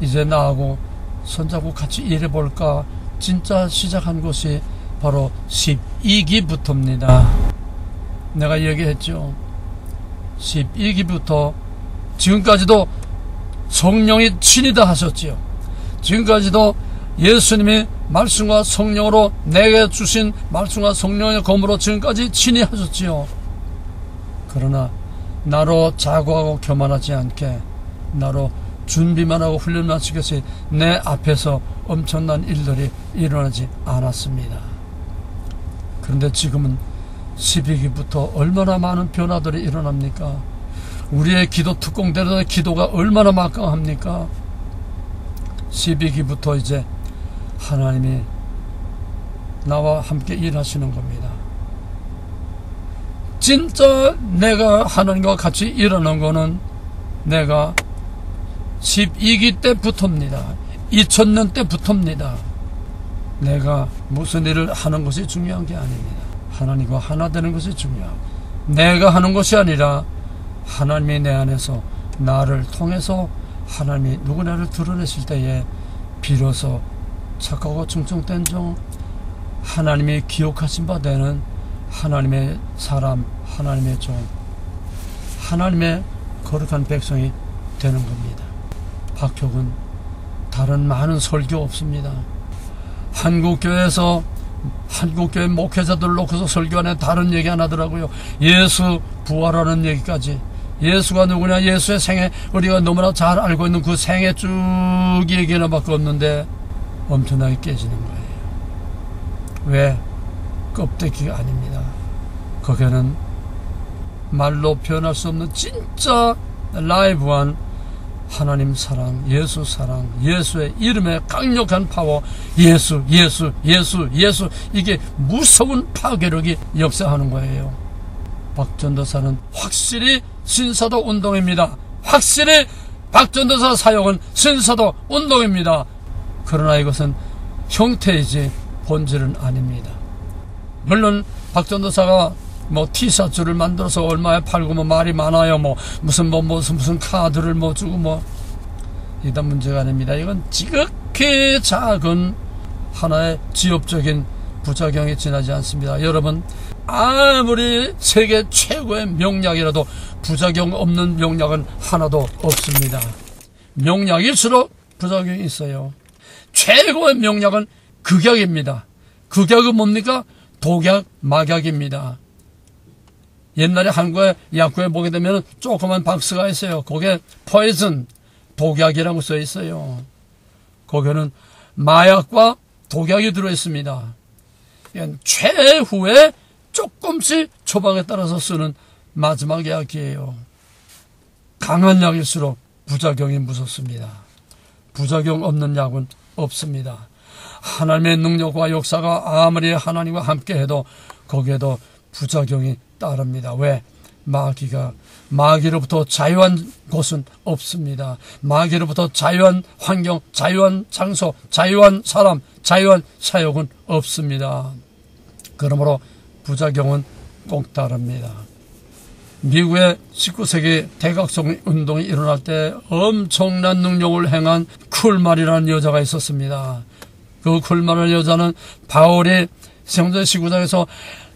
이제 나하고 손잡고 같이 일해볼까 진짜 시작한 것이 바로 12기부터입니다. 내가 얘기했죠. 12기부터 지금까지도 성령이 친이다 하셨지요. 지금까지도 예수님이 말씀과 성령으로 내게 주신 말씀과 성령의 검으로 지금까지 친히 하셨지요. 그러나 나로 자고하고 교만하지 않게 나로 준비만 하고 훈련만 시켰지 내 앞에서 엄청난 일들이 일어나지 않았습니다. 그런데 지금은 12기부터 얼마나 많은 변화들이 일어납니까? 우리의 기도 특공대로의 기도가 얼마나 막강합니까? 12기부터 이제 하나님이 나와 함께 일하시는 겁니다. 진짜 내가 하나님과 같이 일하는 거는 내가 12기 때부터입니다. 2000년 때부터입니다. 내가 무슨 일을 하는 것이 중요한 게 아닙니다. 하나님과 하나 되는 것이 중요하고, 내가 하는 것이 아니라 하나님이 내 안에서 나를 통해서 하나님이 누구나를 드러내실 때에 비로소 착하고 충성된 종, 하나님이 기억하신 바 되는 하나님의 사람, 하나님의 종, 하나님의 거룩한 백성이 되는 겁니다. 박혁은 다른 많은 설교 없습니다. 한국교회에서 한국교회 목회자들 놓고서 설교 안에 다른 얘기 안 하더라고요. 예수 부활하는 얘기까지. 예수가 누구냐, 예수의 생애, 우리가 너무나 잘 알고 있는 그 생애 쭉 얘기하는 밖에 없는데 엄청나게 깨지는 거예요. 왜? 껍데기가 아닙니다. 거기는 말로 표현할 수 없는 진짜 라이브한 하나님 사랑, 예수 사랑, 예수의 이름의 강력한 파워, 예수, 예수, 예수, 예수, 이게 무서운 파괴력이 역사하는 거예요. 박전도사는 확실히 신사도 운동입니다. 확실히 박전도사 사역은 신사도 운동입니다. 그러나 이것은 형태이지 본질은 아닙니다. 물론 박전도사가 티셔츠를 만들어서 얼마에 팔고 말이 많아요. 무슨 카드를 주고 이단 문제가 아닙니다. 이건 지극히 작은 하나의 지엽적인 부작용이 지나지 않습니다. 여러분, 아무리 세계 최고의 명약이라도 부작용 없는 명약은 하나도 없습니다. 명약일수록 부작용이 있어요. 최고의 명약은 극약입니다. 극약은 뭡니까? 독약, 막약입니다. 옛날에 한국의 약국에 보게 되면 조그만 박스가 있어요. 거기에 포이즌, 독약이라고 써 있어요. 거기에는 마약과 독약이 들어있습니다. 최후에 조금씩 처방에 따라서 쓰는 마지막 약이에요. 강한 약일수록 부작용이 무섭습니다. 부작용 없는 약은 없습니다. 하나님의 능력과 역사가 아무리 하나님과 함께해도 거기에도 부작용이 따릅니다. 왜? 마귀로부터 자유한 곳은 없습니다. 마귀로부터 자유한 환경, 자유한 장소, 자유한 사람, 자유한 사역은 없습니다. 그러므로 부작용은 꼭 따릅니다. 미국의 19세기 대각성 운동이 일어날 때 엄청난 능력을 행한 쿨말이라는 여자가 있었습니다. 그 쿨말의 여자는 바울이 성전 19장에서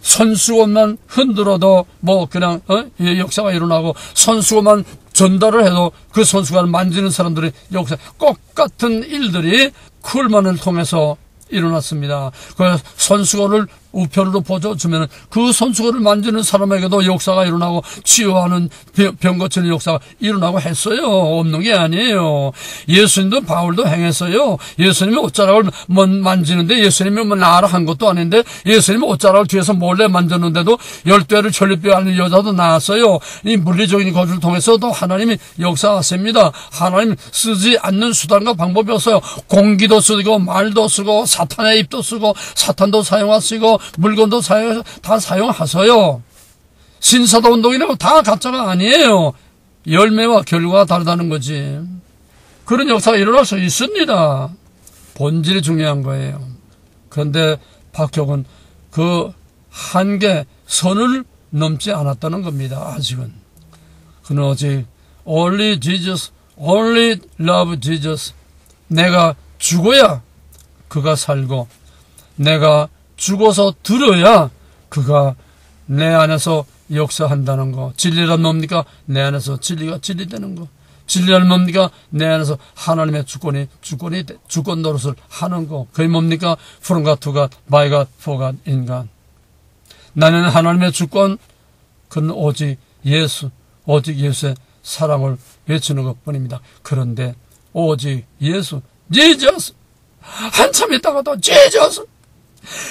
손수건만 흔들어도 그냥 역사가 일어나고, 손수건만 전달을 해도 그 손수건을 만지는 사람들이 역사, 똑같은 일들이 쿨만을 통해서 일어났습니다. 그 손수건을 우편으로 보여주면 그 손수건을 만지는 사람에게도 역사가 일어나고 치유하는 병 고치는 역사가 일어나고 했어요. 없는 게 아니에요. 예수님도 바울도 행했어요. 예수님이 옷자락을 만지는데 예수님이 나라 한 것도 아닌데 예수님이 옷자락을 뒤에서 몰래 만졌는데도 12회를 전립뼈 앓는 여자도 나왔어요. 이 물리적인 것을 통해서도 하나님이 역사하십니다. 하나님 쓰지 않는 수단과 방법이 없어요. 공기도 쓰고 말도 쓰고 사탄의 입도 쓰고 사탄도 사용하시고 물건도 다 사용하셔요. 신사도 운동이라고 다 가짜가 아니에요. 열매와 결과가 다르다는 거지. 그런 역사가 일어날 수 있습니다. 본질이 중요한 거예요. 그런데 박혁은 그 한계 선을 넘지 않았다는 겁니다. 아직은. 그는 오직 only Jesus, only love Jesus. 내가 죽어야 그가 살고, 내가 죽어서 들어야 그가 내 안에서 역사한다는 거. 진리란 뭡니까? 내 안에서 진리가 진리되는 거. 진리란 뭡니까? 내 안에서 하나님의 주권 노릇을 하는 거. 그게 뭡니까? From God to God, by God, for God, in God. 나는 하나님의 주권, 그는 오직 예수의 사랑을 외치는 것 뿐입니다. 그런데 오직 예수, Jesus. 한참 있다가도 Jesus.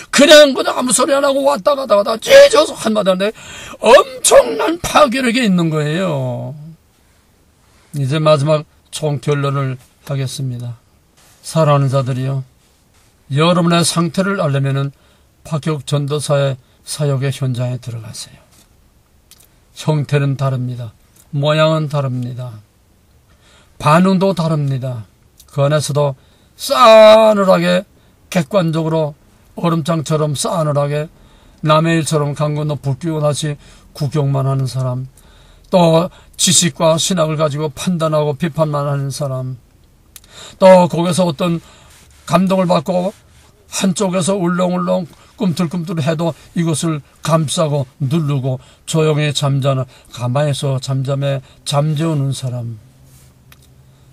그냥 아무 소리 안 하고 왔다 가다가 Jesus 한마디 하는데 엄청난 파괴력이 있는 거예요. 이제 마지막 총결론을 하겠습니다. 사랑하는 자들이여, 여러분의 상태를 알려면은 파격 전도사의 사역의 현장에 들어가세요. 형태는 다릅니다. 모양은 다릅니다. 반응도 다릅니다. 그 안에서도 싸늘하게 객관적으로 얼음장처럼 싸늘하게 남의 일처럼 강 건너 불 끼고 다시 구경만 하는 사람, 또 지식과 신학을 가지고 판단하고 비판만 하는 사람, 또 거기서 어떤 감동을 받고 한쪽에서 울렁울렁 꿈틀꿈틀 해도 이것을 감싸고 누르고 조용히 가만히서 잠재우는 사람,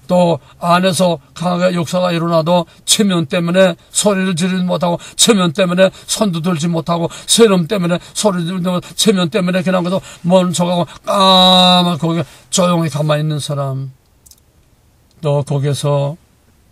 또 안에서 강하게 역사가 일어나도 체면 때문에 소리를 지르지 못하고, 체면 때문에 손도 들지 못하고, 세럼 때문에 소리를 지르지 못하고, 체면 때문에 그냥 그래서 멈춰가고 까만 거기에 조용히 가만히 있는 사람, 또 거기서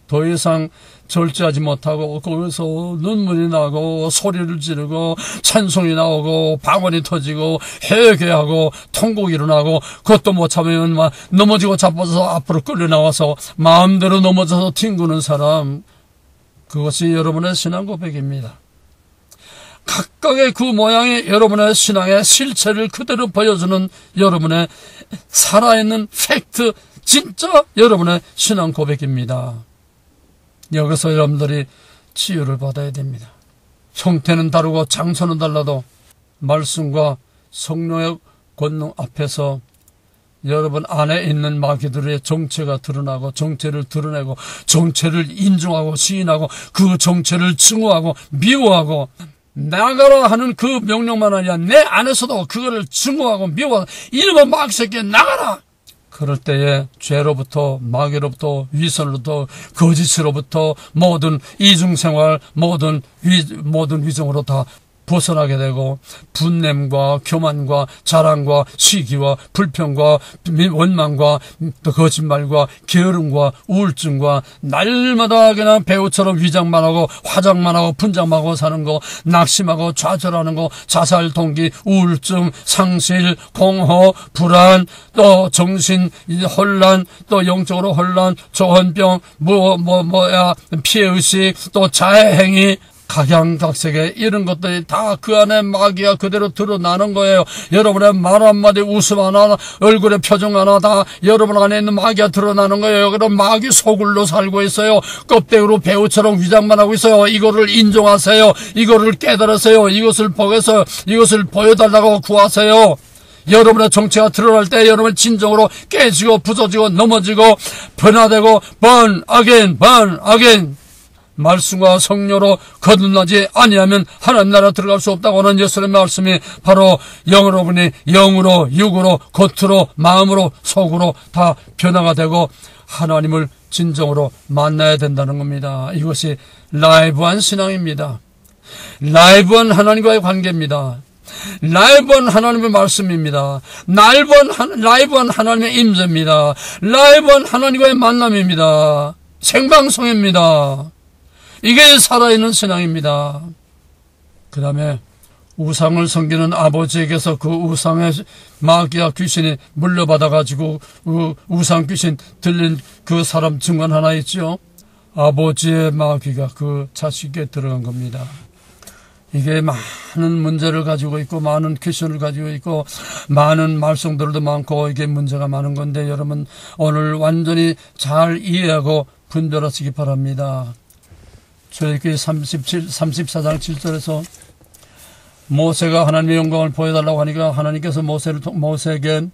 더 이상 절제하지 못하고 거기서 눈물이 나고 소리를 지르고 찬송이 나오고 방언이 터지고 회개하고 통곡이 일어나고, 그것도 못 참으면 막 넘어지고 자빠져서 앞으로 끌려 나와서 마음대로 넘어져서 튕구는 사람, 그것이 여러분의 신앙 고백입니다. 각각의 그 모양이 여러분의 신앙의 실체를 그대로 보여주는 여러분의 살아있는 팩트, 진짜 여러분의 신앙 고백입니다. 여기서 여러분들이 치유를 받아야 됩니다. 형태는 다르고 장소는 달라도 말씀과 성령의 권능 앞에서 여러분 안에 있는 마귀들의 정체가 드러나고, 정체를 드러내고, 정체를 인정하고 시인하고, 그 정체를 증오하고 미워하고, 나가라 하는 그 명령만 아니라 내 안에서도 그거를 증오하고 미워하고, 이놈의 마귀새끼야 나가라! 그럴 때에 죄로부터, 마귀로부터, 위선으로부터, 거짓으로부터, 모든 이중생활, 모든 위정으로 다 벗어나게 되고, 분냄과 교만과 자랑과 시기와 불평과 원망과 또 거짓말과 게으름과 우울증과 날마다 그냥 배우처럼 위장만 하고 화장만 하고 분장만 하고 사는 거, 낙심하고 좌절하는 거, 자살 동기, 우울증, 상실, 공허, 불안, 또 정신 혼란, 또 영적으로 혼란, 조현병, 피해의식, 또 자해행위, 각양각색의 이런 것들이 다 그 안에 마귀가 그대로 드러나는 거예요. 여러분의 말 한마디, 웃음 하나, 얼굴의 표정 하나 다 여러분 안에 있는 마귀가 드러나는 거예요. 그럼 마귀 소굴로 살고 있어요. 껍데기로 배우처럼 위장만 하고 있어요. 이거를 인정하세요. 이거를 깨달으세요. 이것을 보여서 이것을 보여달라고 구하세요. 여러분의 정체가 드러날 때 여러분 진정으로 깨지고 부서지고 넘어지고 변화되고 burn again 말씀과 성령으로 거듭나지 아니하면 하나님 나라 들어갈 수 없다고 하는 예수님의 말씀이 바로 영으로 보니 영으로, 육으로, 겉으로, 마음으로, 속으로 다 변화가 되고 하나님을 진정으로 만나야 된다는 겁니다. 이것이 라이브한 신앙입니다. 라이브한 하나님과의 관계입니다. 라이브한 하나님의 말씀입니다. 라이브한 하나님의 임재입니다. 라이브한 하나님과의 만남입니다. 생방송입니다. 이게 살아있는 신앙입니다. 그 다음에 우상을 섬기는 아버지에게서 그 우상의 마귀와 귀신이 물려받아가지고 그 우상 귀신 들린 그 사람 증언 하나 있죠. 아버지의 마귀가 그 자식에게 들어간 겁니다. 이게 많은 문제를 가지고 있고 많은 퀘션을 가지고 있고 많은 말썽들도 많고 이게 문제가 많은 건데 여러분 오늘 완전히 잘 이해하고 분별하시기 바랍니다. 출애굽기 34장 7절에서 모세가 하나님의 영광을 보여달라고 하니까 하나님께서 모세에게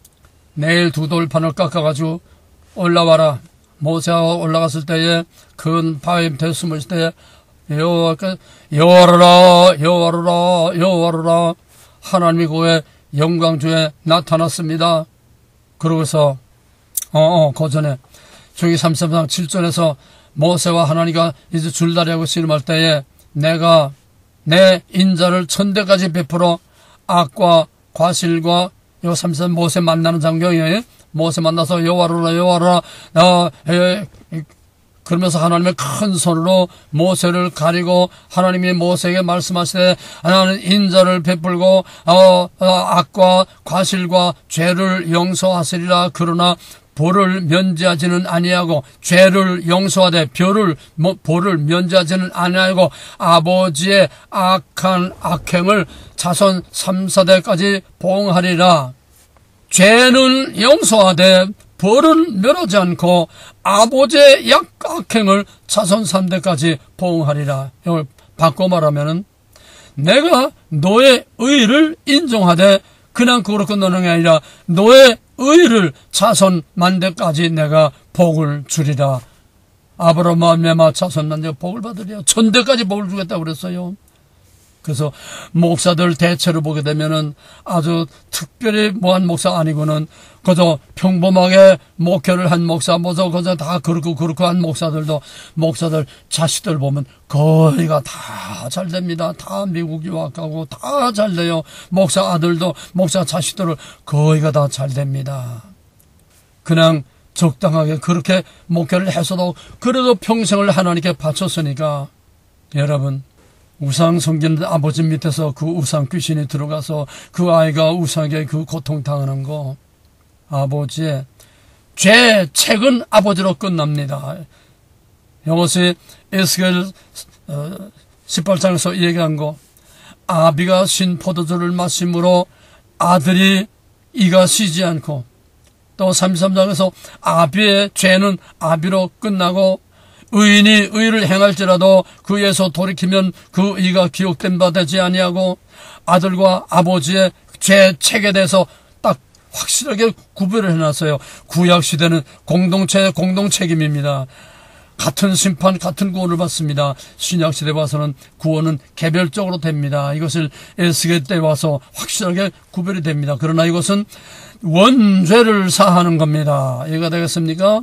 내일 두 돌판을 깎아가지고 올라와라. 모세가 올라갔을 때에 큰 바위 밑에 숨을 때 여호와라 하나님이 그의 영광 중에 나타났습니다. 그러고서 그 전에 저기 33장 7절에서 모세와 하나님과 이제 줄다리하고 씨름할 때에 내가 내 인자를 천대까지 베풀어 악과 과실과 요 33 모세 만나는 장면이에요. 모세 만나서 여호와라 그러면서 하나님의 큰 손으로 모세를 가리고 하나님이 모세에게 말씀하시되 하나는 인자를 베풀고 악과 과실과 죄를 용서하시리라. 그러나 벌을 면제하지는 아니하고 죄를 용서하되 벌을 면제하지는 아니하고 아버지의 악한 악행을 자손 3, 4대까지 보응하리라. 죄는 용서하되 벌은 멸하지 않고 아버지의 악행을 자손 3대까지 보응하리라. 이걸 바꿔 말하면은 내가 너의 의를 인정하되 그냥 그걸로 끝나는 게 아니라 너의 의를 자손 만대까지 내가 복을 주리라. 아브라함 말미암아 자손 만대 복을 받으리라. 1000대까지 복을 주겠다고 그랬어요. 그래서 목사들 대체로 보게 되면은 아주 특별히 뭐한 목사 아니고는 그저 평범하게 목회를 한 목사, 그저 다 그렇고 한 목사들 자식들 보면 거의가 다 잘 됩니다. 다 미국 유학 가고 다 잘 돼요. 목사 아들도 목사 자식들을 거의가 다 잘 됩니다. 그냥 적당하게 그렇게 목회를 해서도 그래도 평생을 하나님께 바쳤으니까 여러분, 우상 섬기는 아버지 밑에서 그 우상 귀신이 들어가서 그 아이가 우상에게 그 고통당하는 거, 아버지의 죄책은 아버지로 끝납니다. 이것이 에스겔 18장에서 얘기한 거, 아비가 신 포도주를 마심으로 아들이 이가 쉬지 않고, 또 33장에서 아비의 죄는 아비로 끝나고 의인이 의를 행할지라도 그에서 돌이키면 그 의가 기억된 바 되지 아니하고, 아들과 아버지의 죄책에 대해서 딱 확실하게 구별을 해놨어요. 구약시대는 공동 책임입니다. 같은 심판, 같은 구원을 받습니다. 신약시대 와서는 구원은 개별적으로 됩니다. 이것을 에스겔 때 와서 확실하게 구별이 됩니다. 그러나 이것은 원죄를 사하는 겁니다. 이해가 되겠습니까?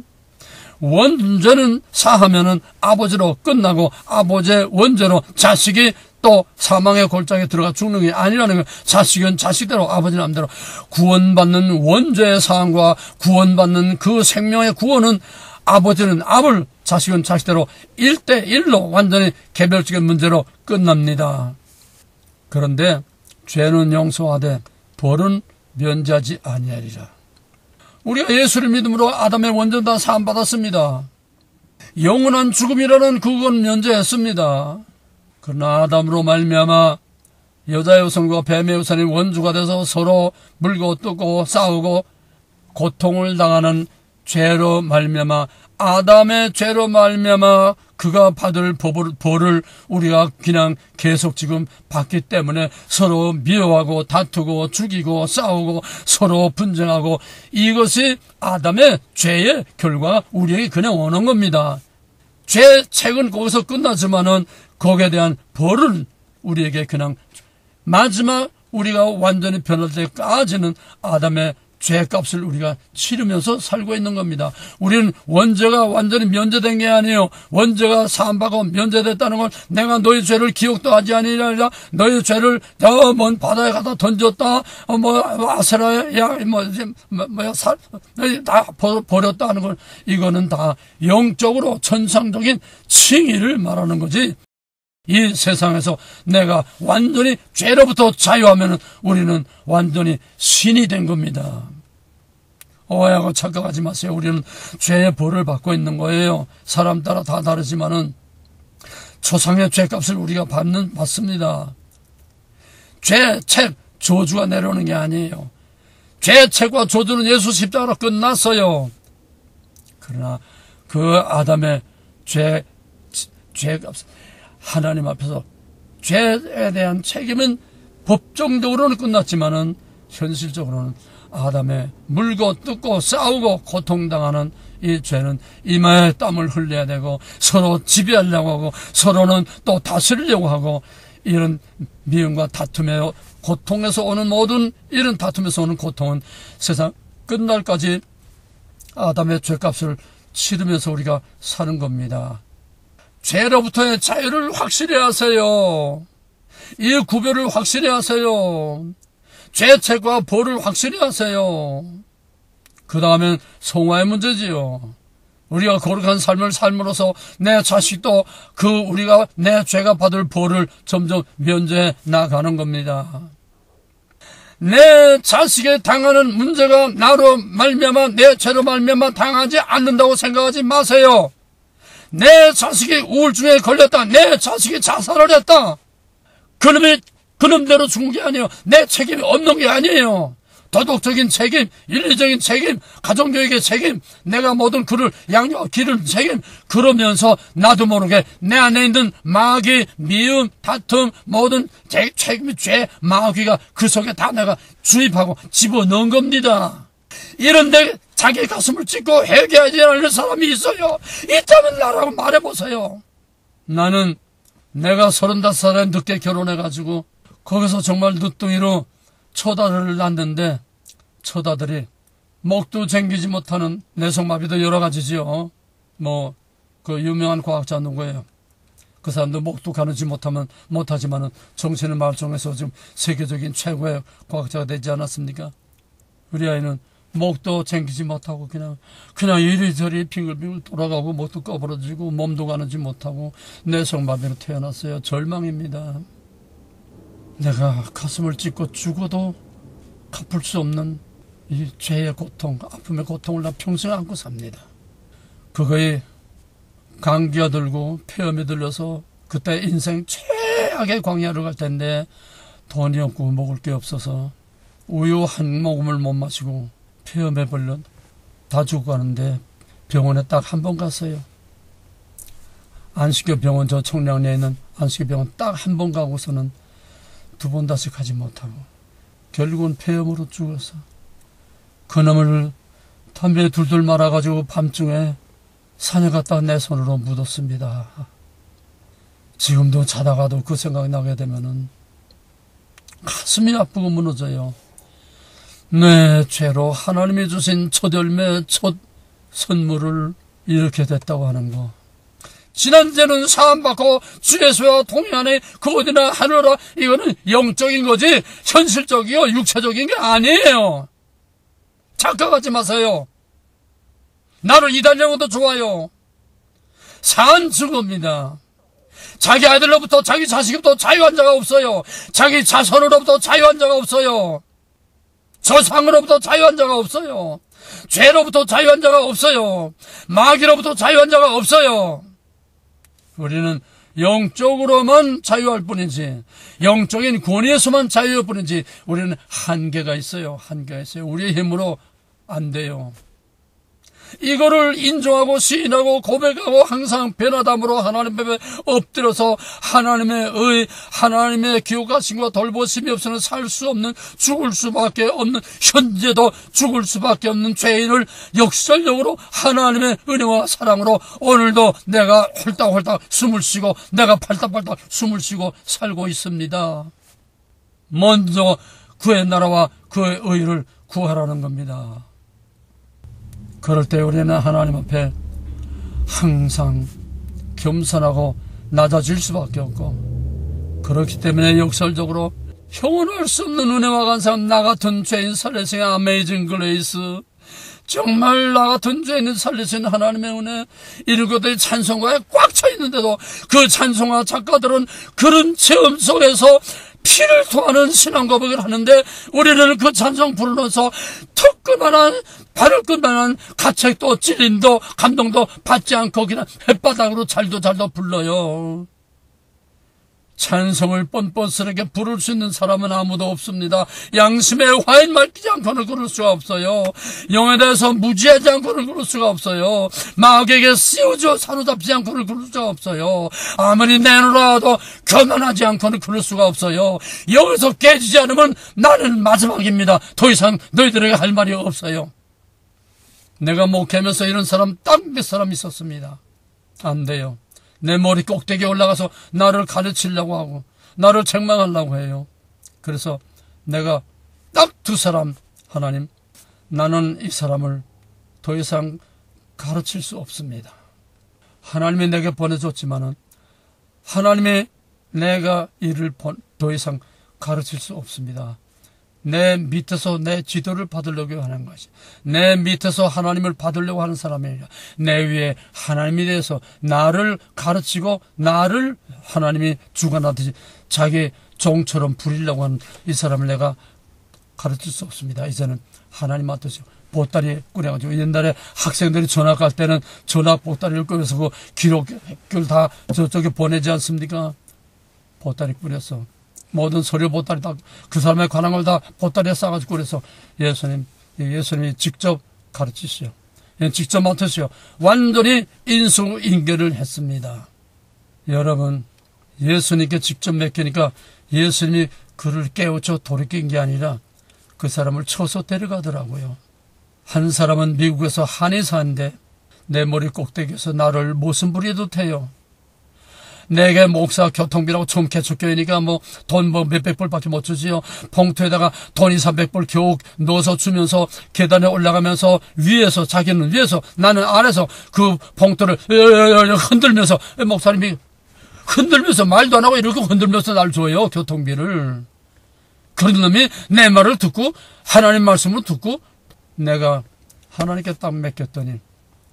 원죄는 사하면은 아버지로 끝나고 아버지의 원죄로 자식이 또 사망의 골장에 들어가 죽는 게 아니라는 거예요. 자식은 자식대로 아버지는 마음대로. 구원받는 원죄의 사함과 구원받는 그 생명의 구원은 아버지는 아들, 자식은 자식대로 1대1로 완전히 개별적인 문제로 끝납니다. 그런데 죄는 용서하되 벌은 면제하지 아니하리라. 우리가 예수를 믿음으로 아담의 원죄 다 사함받았습니다. 영원한 죽음이라는 그건 면제했습니다. 그러나 아담으로 말미암아 여자의 후손과 뱀의 후손이 원주가 돼서 서로 물고 뜯고 싸우고 고통을 당하는 죄로 말미암아, 아담의 죄로 말미암아 그가 받을 벌을 우리가 그냥 계속 지금 받기 때문에 서로 미워하고 다투고 죽이고 싸우고 서로 분쟁하고, 이것이 아담의 죄의 결과 우리에게 그냥 오는 겁니다. 죄책은 거기서 끝나지만은 거기에 대한 벌은 우리에게 그냥 마지막 우리가 완전히 변할 때까지는 아담의 죄값을 우리가 치르면서 살고 있는 겁니다. 우리는 원죄가 완전히 면제된 게 아니에요. 원죄가 사함받고 면제됐다는 건 내가 너희 죄를 기억도 하지 아니라 너희 죄를 저 먼 바다에 갖다 던졌다, 아세라에 다 버렸다는 걸, 이거는 다 영적으로 천상적인 칭의를 말하는 거지. 이 세상에서 내가 완전히 죄로부터 자유하면 우리는 완전히 신이 된 겁니다. 오해하고 착각하지 마세요. 우리는 죄의 벌을 받고 있는 거예요. 사람 따라 다 다르지만은 초상의 죄값을 우리가 받습니다. 죄책, 저주가 내려오는 게 아니에요. 죄책과 저주는 예수 십자가로 끝났어요. 그러나 그 아담의 죄값, 하나님 앞에서 죄에 대한 책임은 법정적으로는 끝났지만은 현실적으로는 아담의 물고 뜯고 싸우고 고통당하는 이 죄는 이마에 땀을 흘려야 되고 서로 지배하려고 하고 서로는 또 다스리려고 하고, 이런 미움과 다툼의 고통에서 오는 모든 이런 다툼에서 오는 고통은 세상 끝날까지 아담의 죄값을 치르면서 우리가 사는 겁니다. 죄로부터의 자유를 확실히 하세요. 이 구별을 확실히 하세요. 죄책과 벌을 확실히 하세요. 그 다음엔 성화의 문제지요. 우리가 거룩한 삶을 삶으로써 내 자식도 우리가 내 죄가 받을 벌을 점점 면제해 나가는 겁니다. 내 자식이 당하는 문제가 나로 말미암아 내 죄로 말미암아 당하지 않는다고 생각하지 마세요. 내 자식이 우울증에 걸렸다. 내 자식이 자살을 했다. 그놈이 그놈대로 죽은 게 아니에요. 내 책임이 없는 게 아니에요. 도덕적인 책임, 윤리적인 책임, 가정교육의 책임, 내가 모든 그를 양육, 기를 책임, 그러면서 나도 모르게 내 안에 있는 마귀, 미움, 다툼, 모든 책임, 죄, 마귀가 그 속에 다 내가 주입하고 집어넣은 겁니다. 이런데 자기 가슴을 찢고 회개하지 않는 사람이 있어요. 있다면 나라고 말해보세요. 나는 내가 35살에 늦게 결혼해가지고 거기서 정말 늦둥이로 처다들을 낳는데 처다들이 목도 쟁기지 못하는 내성마비도 여러 가지지요. 그 유명한 과학자 누구예요? 그 사람도 목도 가누지 못하지만은 정신을 말종해서 지금 세계적인 최고의 과학자가 되지 않았습니까? 우리 아이는 목도 쟁기지 못하고 그냥 이리저리 빙글빙글 돌아가고 목도 꺼부러지고 몸도 가누지 못하고 내성마비로 태어났어요. 절망입니다. 내가 가슴을 찢고 죽어도 갚을 수 없는 이 죄의 고통, 아픔의 고통을 나 평생 안고 삽니다. 그거에 감기가 들고 폐렴이 들려서 그때 인생 최악의 광야를 갈 텐데 돈이 없고 먹을 게 없어서 우유 한 모금을 못 마시고 폐렴에 걸려 다 죽어가는데 병원에 딱 한 번 갔어요. 안식교 병원, 저 청량리에 있는 안식교 병원 딱 한 번 가고서는 두 번 다시 가지 못하고 결국은 폐렴으로 죽어서 그놈을 담배 둘둘 말아가지고 밤중에 산에 갔다 내 손으로 묻었습니다. 지금도 자다가도 그 생각이 나게 되면은 가슴이 아프고 무너져요. 내 죄로 하나님이 주신 첫 열매, 첫 선물을 이렇게 됐다고 하는 거. 지난 죄는 사함받고 주 예수와 동행하네. 그 어디나 하늘아. 이거는 영적인 거지 현실적이요 육체적인 게 아니에요. 착각하지 마세요. 나를 이단령어도 좋아요. 산 증거입니다. 자기 아들로부터 자기 자식으로부터 자유한 자가 없어요. 자기 자손으로부터 자유한 자가 없어요. 저상으로부터 자유한 자가 없어요. 죄로부터 자유한 자가 없어요. 마귀로부터 자유한 자가 없어요. 우리는 영적으로만 자유할 뿐이지 영적인 권위에서만 자유할 뿐이지 우리는 한계가 있어요. 한계가 있어요. 우리의 힘으로 안 돼요. 이거를 인정하고 시인하고 고백하고 항상 변화담으로 하나님 앞에 엎드려서 하나님의 기억하심과 돌보심이 없으면 살 수 없는 죽을 수밖에 없는 현재도 죽을 수밖에 없는 죄인을 역설적으로 하나님의 은혜와 사랑으로 오늘도 내가 홀딱홀딱 숨을 쉬고 내가 팔딱팔딱 숨을 쉬고 살고 있습니다. 먼저 그의 나라와 그의 의를 구하라는 겁니다. 그럴 때 우리는 하나님 앞에 항상 겸손하고 낮아질 수밖에 없고 그렇기 때문에 역설적으로 형언할 수 없는 은혜와 감사함 나 같은 죄인 살리신 아메이징 그레이스 정말 나 같은 죄인을 살리신 하나님의 은혜 이런 것들이 찬송가에 꽉 차 있는데도 그 찬송가 작가들은 그런 체험 속에서 피를 토하는 신앙 고백을 하는데 우리는 그 찬송 부르면서 턱끝만한 발을끝만한 가책도 찔림도 감동도 받지 않고 그냥 햇바닥으로 잘도 불러요. 찬송을 뻔뻔스럽게 부를 수 있는 사람은 아무도 없습니다. 양심에 화인 맡기지 않고는 그럴 수가 없어요. 영에 대해서 무지하지 않고는 그럴 수가 없어요. 마귀에게 씌워져 사로잡지 않고는 그럴 수가 없어요. 아무리 내놓으라도 교만하지 않고는 그럴 수가 없어요. 여기서 깨지지 않으면 나는 마지막입니다. 더 이상 너희들에게 할 말이 없어요. 내가 목회하면서 이런 사람 딱 몇 사람 있었습니다. 안 돼요. 내 머리 꼭대기에 올라가서 나를 가르치려고 하고 나를 책망하려고 해요. 그래서 내가 딱 두 사람 하나님 나는 이 사람을 더 이상 가르칠 수 없습니다. 하나님이 내게 보내줬지만은 하나님이 내가 이를 더 이상 가르칠 수 없습니다. 내 밑에서 내 지도를 받으려고 하는 것이 내 밑에서 하나님을 받으려고 하는 사람이 아니라 내 위에 하나님에 대해서 나를 가르치고 나를 하나님이 주관하듯이 자기 종처럼 부리려고 하는 이 사람을 내가 가르칠 수 없습니다. 이제는 하나님만 뜻이요. 보따리 꾸려가지고 옛날에 학생들이 전학 갈 때는 전학 보따리를 꾸려서 그 기록을 다 저쪽에 보내지 않습니까? 보따리 꾸려서 모든 서류 보따리 다 그 사람에 관한 걸 다 보따리에 싸가지고 그래서 예수님이 직접 가르치시오. 직접 맡으시오. 완전히 인수인계를 했습니다. 여러분, 예수님께 직접 맡기니까 예수님이 그를 깨우쳐 돌이킨 게 아니라 그 사람을 쳐서 데려가더라고요. 한 사람은 미국에서 한의사인데 내 머리 꼭대기에서 나를 무슨 부리도 돼요. 내게 목사 교통비라고 좀 개척교회니까 돈 몇백 불밖에 못 주지요. 봉투에다가 돈 200~300불 겨우 넣어서 주면서 계단에 올라가면서 위에서, 자기는 위에서 나는 아래서 그 봉투를 흔들면서, 목사님이 흔들면서 말도 안 하고 이렇게 흔들면서 날 줘요, 교통비를. 그런 놈이 내 말을 듣고 하나님 말씀을 듣고 내가 하나님께 딱 맡겼더니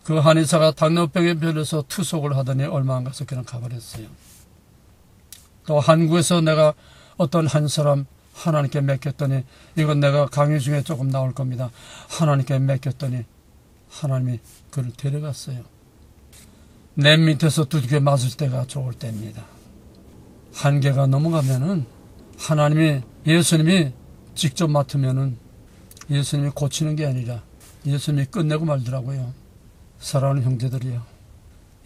그 한의사가 당뇨병에 걸려서 투석을 하더니 얼마 안 가서 그냥 가버렸어요. 또 한국에서 내가 어떤 한 사람 하나님께 맡겼더니 이건 내가 강의 중에 조금 나올 겁니다. 하나님께 맡겼더니 하나님이 그를 데려갔어요. 내 밑에서 두들겨 맞을 때가 좋을 때입니다. 한계가 넘어가면은 예수님이 직접 맡으면은 예수님이 고치는 게 아니라 예수님이 끝내고 말더라고요. 사랑하는 형제들이요.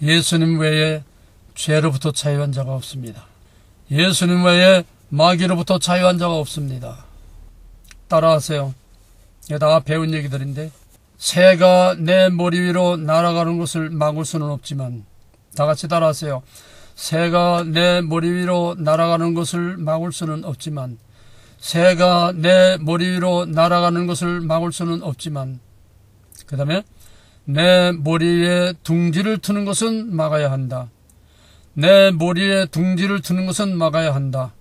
예수님 외에 죄로부터 자유한 자가 없습니다. 예수님 외에 마귀로부터 자유한 자가 없습니다. 따라하세요. 이게 다 배운 얘기들인데 새가 내 머리 위로 날아가는 것을 막을 수는 없지만 다 같이 따라하세요. 새가 내 머리 위로 날아가는 것을 막을 수는 없지만 새가 내 머리 위로 날아가는 것을 막을 수는 없지만 그 다음에 내 머리에 둥지를 트는 것은 막아야 한다. 내 머리에 둥지를 트는 것은 막아야 한다.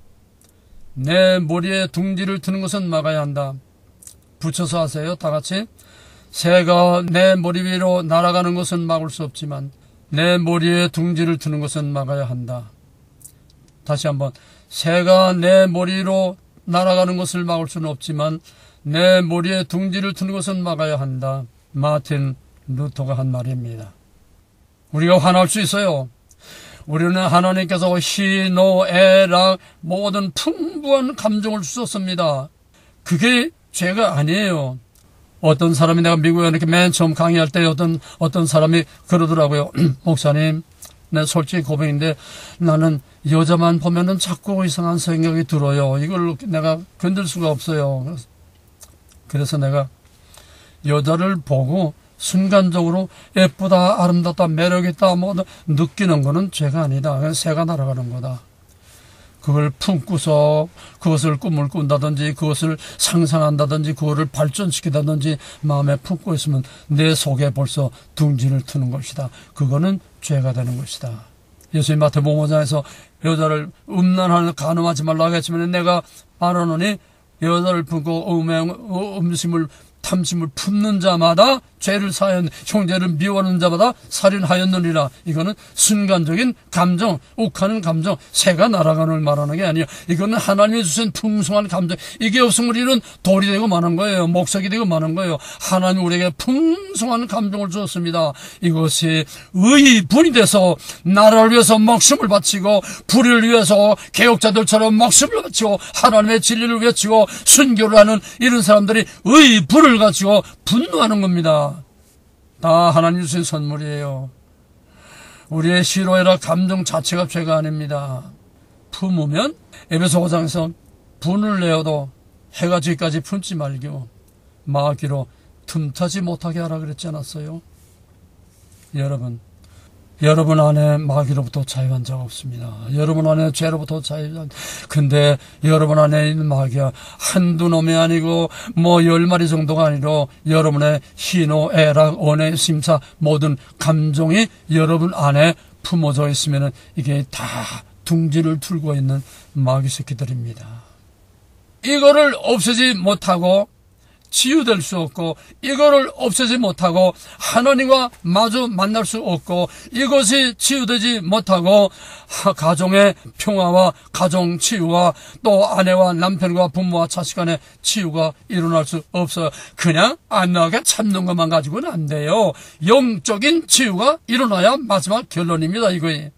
내 머리에 둥지를 트는 것은 막아야 한다. 붙여서 하세요. 다 같이. 새가 내 머리 위로 날아가는 것은 막을 수 없지만 내 머리에 둥지를 트는 것은 막아야 한다. 다시 한번. 새가 내 머리로 날아가는 것을 막을 수는 없지만 내 머리에 둥지를 트는 것은 막아야 한다. 마틴 루터가 한 말입니다. 우리가 화날 수 있어요. 우리는 하나님께서 희노애락 모든 풍부한 감정을 주셨습니다. 그게 죄가 아니에요. 어떤 사람이 내가 미국에 이렇게 맨 처음 강의할 때 어떤 사람이 그러더라고요. 목사님, 내 솔직히 고백인데 나는 여자만 보면은 자꾸 이상한 생각이 들어요. 이걸 내가 건들 수가 없어요. 그래서 내가 여자를 보고 순간적으로 예쁘다, 아름답다, 매력있다 느끼는 거는 죄가 아니다. 그냥 새가 날아가는 거다. 그걸 품고서 그것을 꿈을 꾼다든지 그것을 상상한다든지 그거를 발전시키다든지 마음에 품고 있으면 내 속에 벌써 둥지를 트는 것이다. 그거는 죄가 되는 것이다. 예수님 마태복음 5장에서 여자를 음란하는 간음하지 말라고 했지만 내가 말하노니 여자를 품고 음심을 탐심을 품는 자마다 죄를 사하였 형제를 미워하는 자마다 살인하였느니라. 이거는 순간적인 감정, 욱하는 감정, 새가 날아가는 말하는 게 아니에요. 이거는 하나님이 주신 풍성한 감정. 이게 없으면 우리는 돌이 되고 마는 거예요. 목석이 되고 마는 거예요. 하나님 우리에게 풍성한 감정을 주었습니다. 이것이 의분이 돼서 나라를 위해서 목숨을 바치고 불의를 위해서 개혁자들처럼 목숨을 바치고 하나님의 진리를 외치고 순교를 하는 이런 사람들이 의불을 가지고 분노하는 겁니다. 다 하나님 주신 선물이에요. 우리의 희노애락 감정 자체가 죄가 아닙니다. 품으면 에베소 5장에서 분을 내어도 해가 지기까지 품지 말고 마귀로 틈타지 못하게 하라 그랬지 않았어요? 여러분 안에 마귀로부터 자유한 자가 없습니다. 여러분 안에 죄로부터 자유한. 근데 여러분 안에 있는 마귀가 한두 놈이 아니고 10마리 정도가 아니라 여러분의 희노, 애락, 원해, 심사 모든 감정이 여러분 안에 품어져 있으면 이게 다 둥지를 틀고 있는 마귀 새끼들입니다. 이거를 없애지 못하고 치유될 수 없고 이거를 없애지 못하고 하나님과 마주 만날 수 없고 이것이 치유되지 못하고 가정의 평화와 가정 치유와 또 아내와 남편과 부모와 자식 간의 치유가 일어날 수 없어요. 그냥 안나게 참는 것만 가지고는 안 돼요. 영적인 치유가 일어나야 마지막 결론입니다. 이거예요.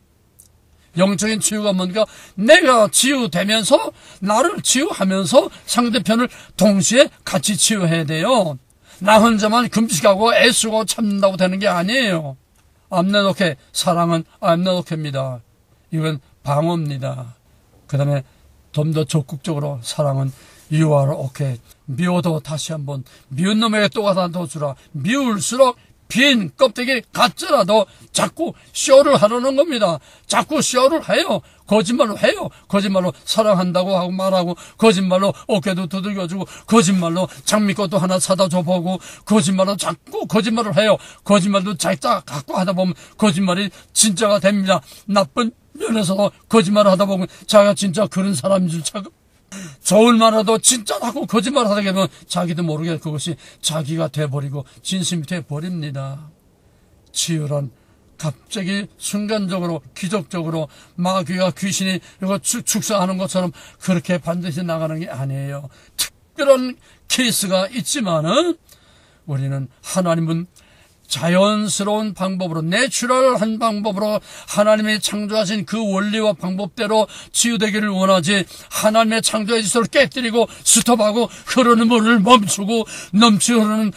영적인 치유가 뭔가 내가 치유되면서 나를 치유하면서 상대편을 동시에 같이 치유해야 돼요. 나 혼자만 금식하고 애쓰고 참는다고 되는 게 아니에요. 암내독해, 사랑은 암내독해입니다. 이건 방어입니다. 그 다음에 좀 더 적극적으로 사랑은 You are okay. 미워도 다시 한번 미운 놈에게 또 하나 더 주라. 미울수록 빈 껍데기 같더라도 자꾸 쇼를 하려는 겁니다. 자꾸 쇼를 해요. 거짓말로 해요. 거짓말로 사랑한다고 하고 말하고 거짓말로 어깨도 두들겨주고 거짓말로 장미꽃도 하나 사다 줘보고 거짓말로 자꾸 거짓말을 해요. 거짓말도 자기가 갖고 하다 보면 거짓말이 진짜가 됩니다. 나쁜 면에서도 거짓말을 하다 보면 자기가 진짜 그런 사람인 줄 착각. 좋은 말라도 진짜라고 거짓말 하다 보면 자기도 모르게 그것이 자기가 돼버리고 진심이 돼버립니다. 치유란 갑자기 순간적으로 기적적으로 마귀가 귀신이 이거 축사하는 것처럼 그렇게 반드시 나가는 게 아니에요. 특별한 케이스가 있지만은 우리는 하나님은 자연스러운 방법으로 내추럴한 방법으로 하나님이 창조하신 그 원리와 방법대로 치유되기를 원하지 하나님의 창조의 질서를 깨뜨리고 스톱하고 흐르는 물을 멈추고 넘치 흐르는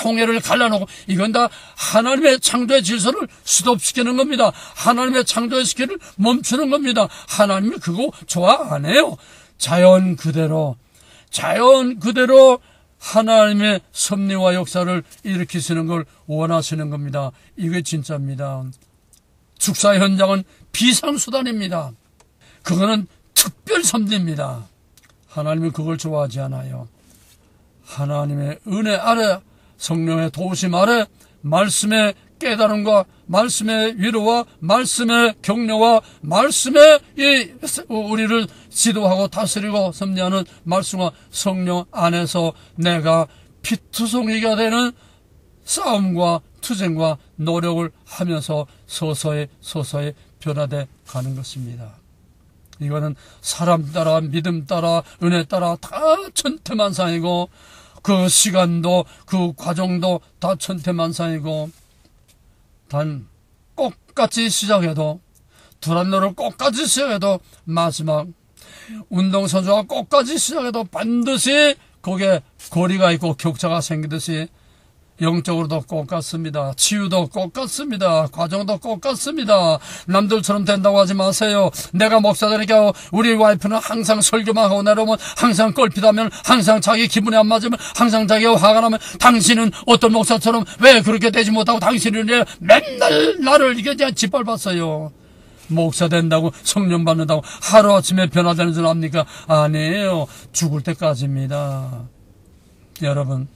홍해를 갈라놓고 이건 다 하나님의 창조의 질서를 스톱시키는 겁니다. 하나님의 창조의 시기를 멈추는 겁니다. 하나님이 그거 좋아 안 해요. 자연 그대로 하나님의 섭리와 역사를 일으키시는 걸 원하시는 겁니다. 이게 진짜입니다. 축사 현장은 비상수단입니다. 그거는 특별 섭리입니다. 하나님은 그걸 좋아하지 않아요. 하나님의 은혜 아래, 성령의 도우심 아래, 말씀의 깨달음과 말씀의 위로와 말씀의 격려와 말씀의 우리를 지도하고 다스리고 섭리하는 말씀과 성령 안에서 내가 피투성이가 되는 싸움과 투쟁과 노력을 하면서 서서히 변화돼 가는 것입니다. 이거는 사람 따라 믿음 따라 은혜 따라 다 천태만상이고 그 시간도 그 과정도 다 천태만상이고 단 똑같이 시작해도 두란노를 똑같이 시작해도 마지막 운동선수가 똑같이 시작해도 반드시 거기에 거리가 있고 격차가 생기듯이 영적으로도 똑같습니다. 치유도 똑같습니다. 과정도 똑같습니다. 남들처럼 된다고 하지 마세요. 내가 목사되니까 우리 와이프는 항상 설교만 하고 내려오면 항상 껄핏하면 항상 자기 기분이 안 맞으면 항상 자기가 화가 나면 당신은 어떤 목사처럼 왜 그렇게 되지 못하고 당신은 왜 맨날 나를 이게 짓밟았어요. 목사 된다고 성령 받는다고 하루아침에 변화되는 줄 압니까? 아니에요. 죽을 때까지입니다. 여러분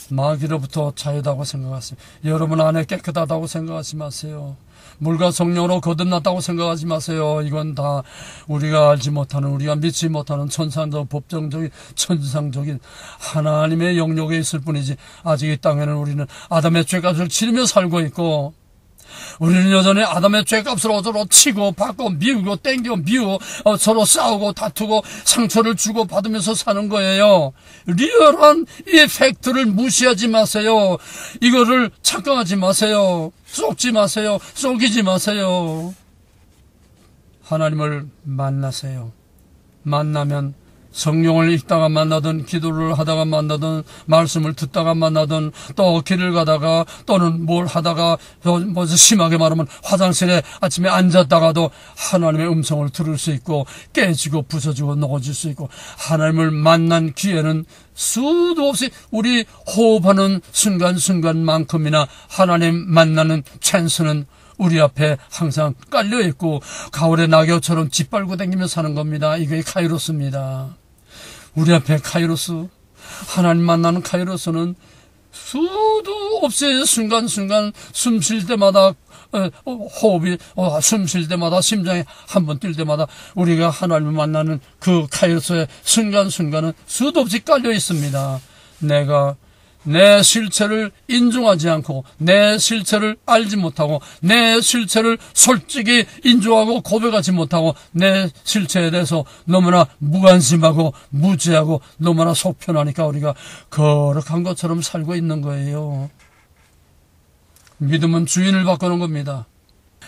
마귀로부터 자유다고 생각하세요. 여러분 안에 깨끗하다고 생각하지 마세요. 물과 성령으로 거듭났다고 생각하지 마세요. 이건 다 우리가 알지 못하는, 우리가 믿지 못하는 천상적, 법정적인, 천상적인 하나님의 영역에 있을 뿐이지 아직 이 땅에는 우리는 아담의 죄값을 치르며 살고 있고 우리는 여전히 아담의 죄값을 서로 치고 받고 미우고 땡겨 미우고 서로 싸우고 다투고 상처를 주고 받으면서 사는 거예요. 리얼한 이 팩트를 무시하지 마세요. 이거를 착각하지 마세요. 속지 마세요. 속이지 마세요. 하나님을 만나세요. 만나면 성령을 읽다가 만나든 기도를 하다가 만나든 말씀을 듣다가 만나든 또 길을 가다가 또는 뭘 하다가 뭐 심하게 말하면 화장실에 아침에 앉았다가도 하나님의 음성을 들을 수 있고 깨지고 부서지고 넘어질 수 있고 하나님을 만난 기회는 수도 없이 우리 호흡하는 순간순간만큼이나 하나님 만나는 찬스는 우리 앞에 항상 깔려있고 가을의 낙엽처럼 짓밟고 다니며 사는 겁니다. 이게 카이로스입니다. 우리 앞에 카이로스, 하나님 만나는 카이로스는 수도 없이 순간순간 숨 쉴 때마다 호흡이 숨 쉴 때마다 심장이 한 번 뛸 때마다 우리가 하나님을 만나는 그 카이로스의 순간순간은 수도 없이 깔려 있습니다. 내가 내 실체를 인정하지 않고 내 실체를 알지 못하고 내 실체를 솔직히 인정하고 고백하지 못하고 내 실체에 대해서 너무나 무관심하고 무지하고 너무나 속편하니까 우리가 거룩한 것처럼 살고 있는 거예요. 믿음은 주인을 바꾸는 겁니다.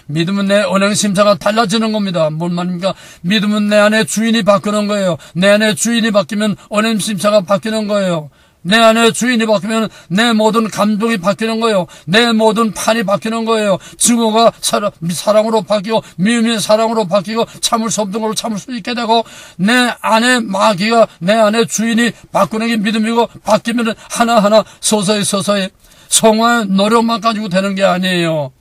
믿음은 내 언행심사가 달라지는 겁니다. 뭔 말입니까? 믿음은 내 안에 주인이 바꾸는 거예요. 내 안에 주인이 바뀌면 언행심사가 바뀌는 거예요. 내 안에 주인이 바뀌면 내 모든 감동이 바뀌는 거예요. 내 모든 판이 바뀌는 거예요. 증오가 사랑으로 바뀌고 미움이 사랑으로 바뀌고 참을 수 없는 걸로 참을 수 있게 되고 내 안에 마귀가 내 안에 주인이 바꾸는 게 믿음이고 바뀌면 하나하나 서서히 성화의 노력만 가지고 되는 게 아니에요.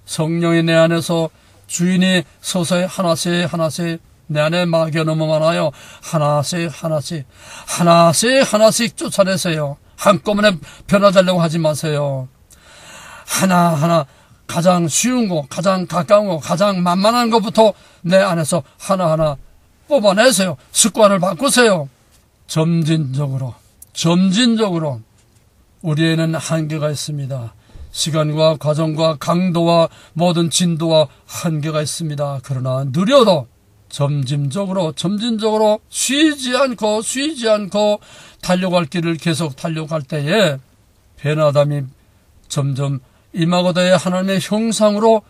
성령이 내 안에서 주인이 서서히 하나씩 내 안에 마귀가 너무 많아요. 하나씩 쫓아내세요. 한꺼번에 변화되려고 하지 마세요. 하나하나 가장 쉬운 거, 가장 가까운 거, 가장 만만한 것부터 내 안에서 하나하나 뽑아내세요. 습관을 바꾸세요. 점진적으로 우리에는 한계가 있습니다. 시간과 과정과 강도와 모든 진도와 한계가 있습니다. 그러나 느려도 점진적으로 쉬지 않고 달려갈 길을 계속 달려갈 때에 변화됨이 점점 임하고도의 하나님의 형상으로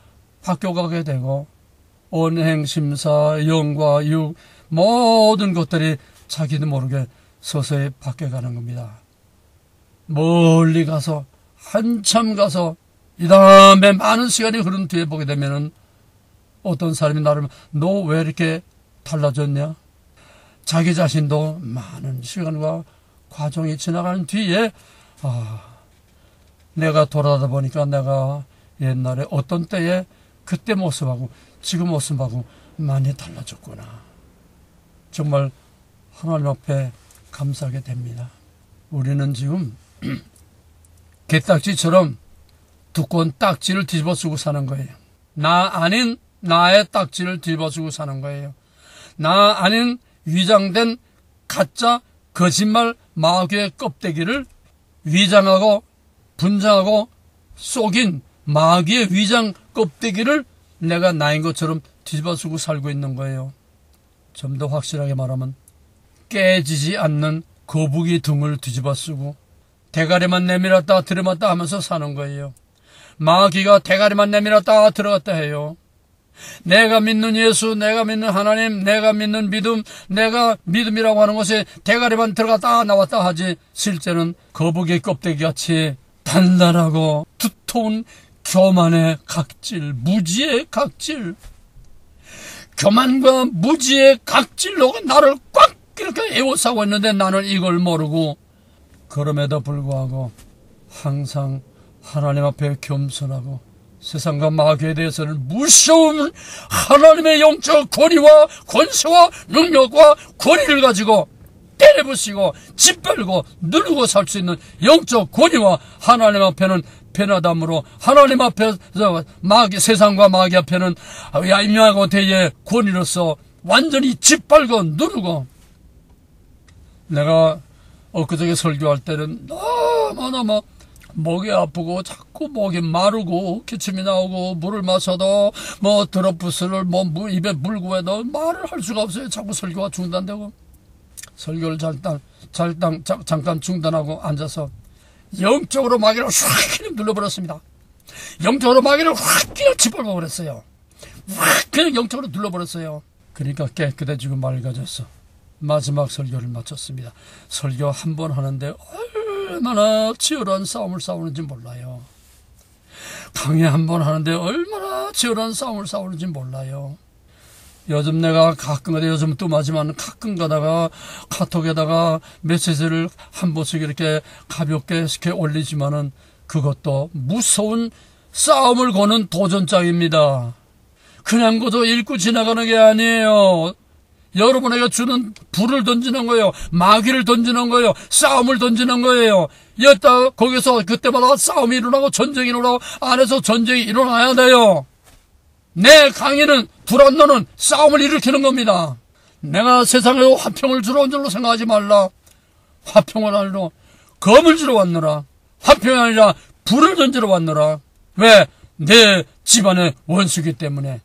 바뀌어가게 되고 언행심사, 영과 육 모든 것들이 자기도 모르게 서서히 바뀌어가는 겁니다. 멀리 가서 한참 가서 이 다음에 많은 시간이 흐른 뒤에 보게 되면은 어떤 사람이 나를 너 왜 이렇게 달라졌냐? 자기 자신도 많은 시간과 과정이 지나가는 뒤에 내가 돌아다 보니까 내가 옛날에 어떤 때에 그때 모습하고 지금 모습하고 많이 달라졌구나. 정말 하나님 앞에 감사하게 됩니다. 우리는 지금 개딱지처럼 두꺼운 딱지를 뒤집어 쓰고 사는 거예요. 나 아닌 나의 딱지를 뒤집어 쓰고 사는 거예요. 나 아닌 위장된 가짜 거짓말 마귀의 껍데기를 위장하고 분장하고 속인 마귀의 위장 껍데기를 내가 나인 것처럼 뒤집어 쓰고 살고 있는 거예요. 좀 더 확실하게 말하면 깨지지 않는 거북이 등을 뒤집어 쓰고 대가리만 내밀었다 들이맞다 하면서 사는 거예요. 마귀가 대가리만 내밀었다 들어갔다 해요. 내가 믿는 예수, 내가 믿는 하나님, 내가 믿는 믿음, 내가 믿음이라고 하는 것이 대가리만 들어갔다 나왔다 하지 실제는 거북이 껍데기같이 단단하고 두터운 교만의 각질, 무지의 각질, 교만과 무지의 각질로 나를 꽉 이렇게 에워싸고 있는데 나는 이걸 모르고 그럼에도 불구하고 항상 하나님 앞에 겸손하고 세상과 마귀에 대해서는 무서운 하나님의 영적 권위와 권세와 능력과 권위를 가지고 때려부시고 짓밟고 누르고 살 수 있는 영적 권위와 하나님 앞에는 변화담으로 하나님 앞에서 세상과 마귀 앞에는 얄미하고 대의 권위로서 완전히 짓밟고 누르고 내가 엊그저께 설교할 때는 너무너무 목이 아프고 자꾸 목이 마르고 기침이 나오고 물을 마셔도 드롭부스를 입에 물고 해도 말을 할 수가 없어요. 자꾸 설교가 중단되고 설교를 잠깐 중단하고 앉아서 영적으로 마귀를 확 그냥 눌러버렸습니다. 영적으로 마귀를 확 그냥 짓밟아버렸어요. 확 그냥 영적으로 눌러버렸어요. 그러니까 깨끗해지고 맑아졌어. 마지막 설교를 마쳤습니다. 설교 한 번 하는데 얼마나 치열한 싸움을 싸우는지 몰라요. 강의 한 번 하는데 얼마나 치열한 싸움을 싸우는지 몰라요. 요즘 내가 요즘 뜸하지만 가끔 가다가 카톡에다가 메시지를 한 번씩 이렇게 가볍게 이렇게 올리지만은 그것도 무서운 싸움을 거는 도전장입니다. 그냥 그저 읽고 지나가는 게 아니에요. 여러분에게 주는 불을 던지는 거예요. 마귀를 던지는 거예요. 싸움을 던지는 거예요. 여기다 거기서 그때마다 싸움이 일어나고 전쟁이 일어나고 안에서 전쟁이 일어나야 돼요. 내 강의는 불안노는 싸움을 일으키는 겁니다. 내가 세상에 화평을 주러 온 줄로 생각하지 말라. 화평을 아니라 검을 주러 왔노라. 화평이 아니라 불을 던지러 왔노라. 왜? 내 집안의 원수기 때문에.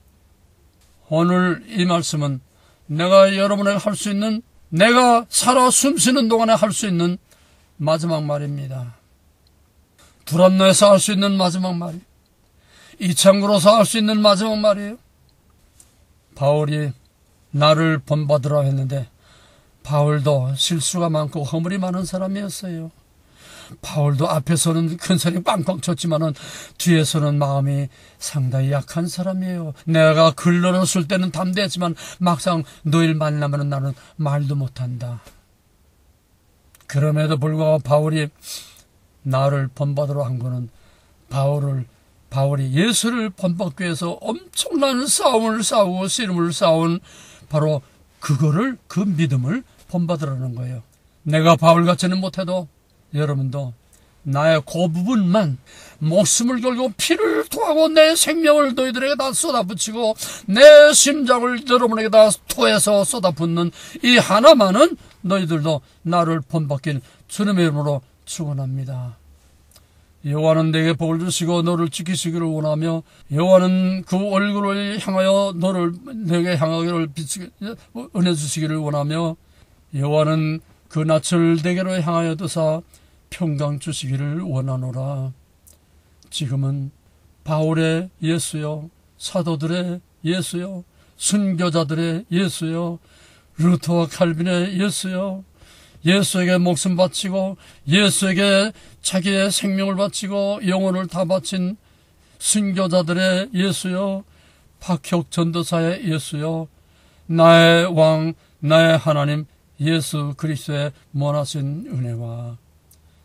오늘 이 말씀은 내가 여러분에게 할 수 있는, 내가 살아 숨쉬는 동안에 할 수 있는 마지막 말입니다. 두란노에서 할 수 있는 마지막 말이에요. 이창구로서 할 수 있는 마지막 말이에요. 바울이 나를 본받으라 했는데 바울도 실수가 많고 허물이 많은 사람이었어요. 바울도 앞에서는 큰 소리 빵빵 쳤지만은 뒤에서는 마음이 상당히 약한 사람이에요. 내가 글로는 쓸 때는 담대했지만 막상 너희를 만나면 나는 말도 못한다. 그럼에도 불구하고 바울이 나를 본받으러 한 거는 바울이 예수를 본받기 위해서 엄청난 싸움을 싸우고 씨름을 싸운 바로 그거를, 그 믿음을 본받으라는 거예요. 내가 바울같지는 못해도 여러분도 나의 그 부분만 목숨을 걸고 피를 토하고 내 생명을 너희들에게 다 쏟아붓히고 내 심장을 여러분에게 다 토해서 쏟아붓는 이 하나만은 너희들도 나를 본받길 주님의 이름으로 축원합니다. 여호와는 내게 복을 주시고 너를 지키시기를 원하며 여호와는 그 얼굴을 향하여 너를 내게 향하기를 은혜 주시기를 원하며 여호와는 그 낯을 내게로 향하여 두사 평강 주시기를 원하노라. 지금은 바울의 예수여, 사도들의 예수여, 순교자들의 예수여, 루터와 칼빈의 예수여, 예수에게 목숨 바치고 예수에게 자기의 생명을 바치고 영혼을 다 바친 순교자들의 예수여, 박혁 전도사의 예수여, 나의 왕 나의 하나님 예수 그리스도의 원하신 은혜와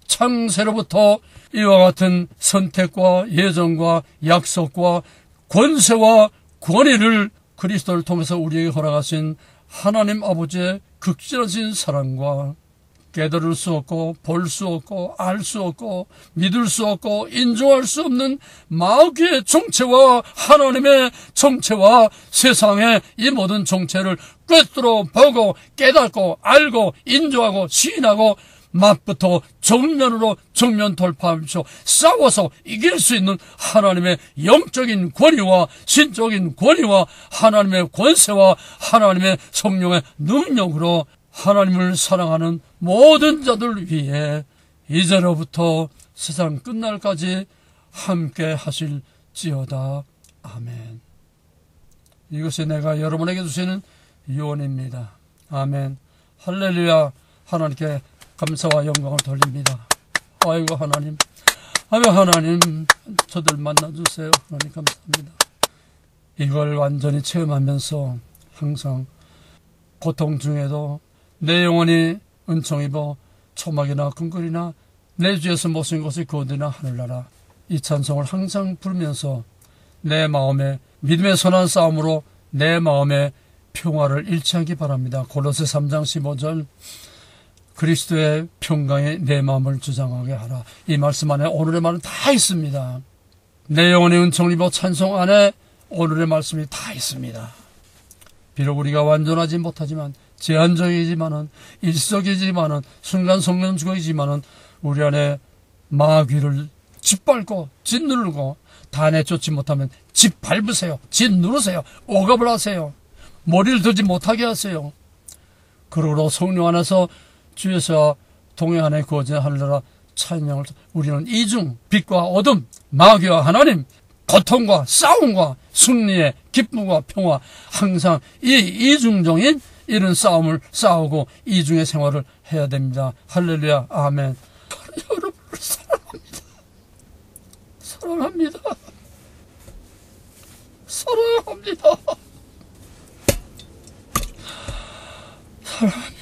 창세로부터 이와 같은 선택과 예정과 약속과 권세와 권위를 그리스도를 통해서 우리에게 허락하신 하나님 아버지의 극진하신 사랑과 깨달을 수 없고 볼 수 없고 알 수 없고 믿을 수 없고 인정할 수 없는 마귀의 정체와 하나님의 정체와 세상의 이 모든 정체를 꿰뚫어 보고 깨닫고 알고 인정하고 시인하고 맛부터 정면으로 정면 돌파하면서 싸워서 이길 수 있는 하나님의 영적인 권위와 신적인 권위와 하나님의 권세와 하나님의 성령의 능력으로 하나님을 사랑하는 모든 자들 위해 이제로부터 세상 끝날까지 함께 하실지어다. 아멘. 이것이 내가 여러분에게 주시는 유언입니다. 아멘. 할렐루야. 하나님께 감사와 영광을 돌립니다. 아이고 하나님, 아이고 하나님, 저들 만나주세요. 하나님 감사합니다. 이걸 완전히 체험하면서 항상 고통 중에도 내 영혼이 은총 입어 초막이나 궁궐이나 내 주에서 모신 곳이 구원되나 하늘나라, 이 찬송을 항상 부르면서 내 마음에 믿음의 선한 싸움으로 내 마음에 평화를 잃지 않기 바랍니다. 골로새 3장 15절 그리스도의 평강에 내 마음을 주장하게 하라. 이 말씀 안에 오늘의 말은 다 있습니다. 내 영혼의 은총을 입어 찬송 안에 오늘의 말씀이 다 있습니다. 비록 우리가 완전하지 못하지만 제한적이지만은 일시적이지만은 순간성령주의지만은 우리 안에 마귀를 짓밟고 짓누르고 다 내쫓지 못하면 짓밟으세요. 짓누르세요. 억압을 하세요. 머리를 들지 못하게 하세요. 그러므로 성령 안에서 주에서 동해 안에 구워진 하늘나라 찬양을 우리는 이중 빛과 어둠, 마귀와 하나님, 고통과 싸움과 승리의 기쁨과 평화, 항상 이 이중적인 이런 싸움을 싸우고 이중의 생활을 해야 됩니다. 할렐루야. 아멘. 여러분을 사랑합니다. 사랑합니다. 사랑합니다. 사랑합니다.